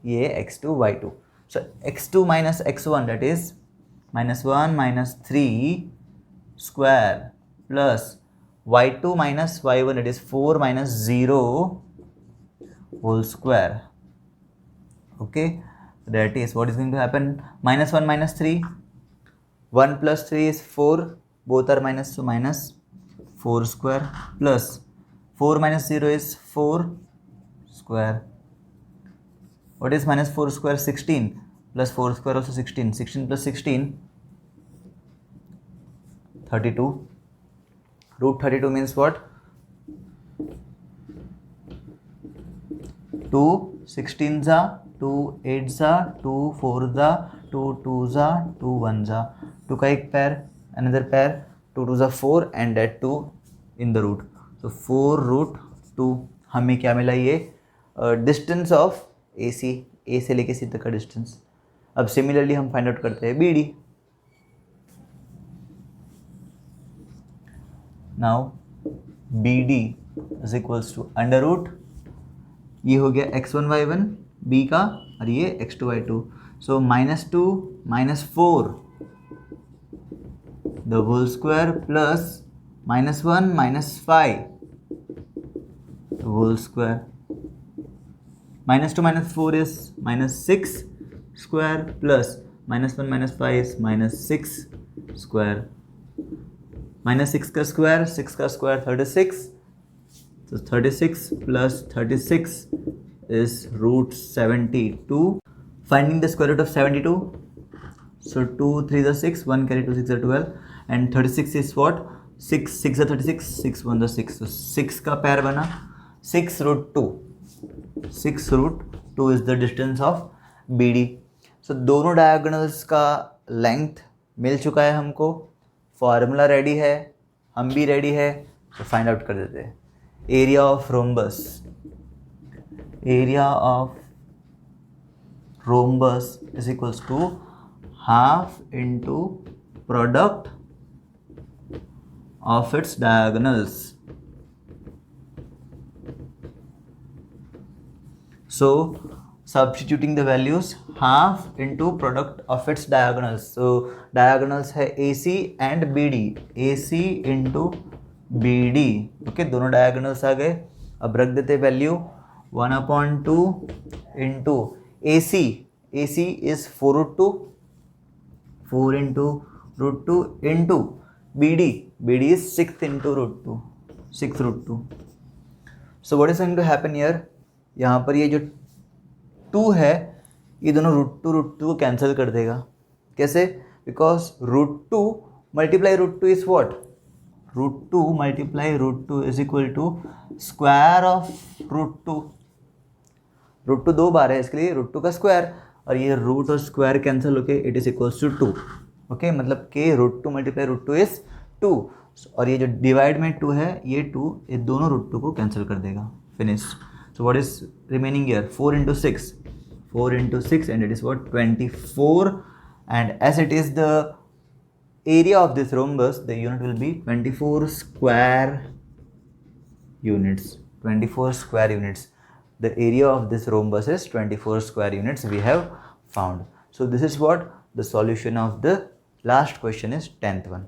ये x2 y2. So x2 minus x1 that is -1 -3 square plus y2 minus y1 that is 4 minus 0 whole square. Okay, that is what is going to happen, -1 -3, 1 plus 3 is 4, both are minus, so minus 4 square plus 4 minus 0 is 4 square. What is minus 4 square, 16, plus 4 square also 16, 16 plus 16 32. Root 32 means what, 2 16s are 2 8s are 2 4s are 2 2s are 2 1s are, 2 का एक pair, another pair, 2 2s are 4 and that 2 in the root. So 4 root 2 हमें क्या मिला, ये distance of AC, A से लेके C तक का डिस्टेंस। अब सिमिलरली हम फाइंड आउट करते हैं BD। Now BD is equals to under root, ये हो गया x1 y1 B का और ये x2 y2, so -2 -4 the whole square plus -1 -5 the whole square. -2 -4 is -6 square plus -1 -5 is -6 square. -6 का square, 6 का square 36, so 36 plus 36 is root 72. Finding the square root of 72, so 2 3 is 6, 1 carry 2 6 is 12 and 36 is what, 6 6 is 36, 6 1 is 6, so 6 का pair बना 6 root 2, 6 root 2 is the distance of BD. so दोनों diagonals का length मिल चुका है हमको, formula ready है, हम भी रेडी है, तो फाइंड आउट कर देते हैं। Area of rhombus, area of rhombus is equals to half into product of its diagonals. So substituting the values, half into product of its diagonals. So diagonals है AC and BD, AC into BD. Okay, दोनों diagonals आ गए। अब रख देते value 1/2 into AC, AC is 4 root 2, 4 into root 2 into BD, BD is 6 into root 2, 6 root 2. So what is going to happen here, यहाँ पर ये जो 2 है ये दोनों root 2 को कैंसिल कर देगा। कैसे? Because root 2 multiply root 2 is what? Root 2 multiply root 2 is equal to square of root 2. root 2 दो बार है इसके लिए root 2 का स्क्वायर, और ये रूट और स्क्वायर कैंसिल होके it is equals to 2। Okay मतलब k √2 मल्टीप्लाई √2 इज 2 और ये जो डिवाइड में 2 है ये 2 ये दोनों √2 को कैंसिल कर देगा finish so what is remaining here 4 into 6 and it is what 24 and as it is the area of this rhombus the unit will be 24 square units. The area of this rhombus is 24 square units we have found. So this is what the solution of the last question is 10th one.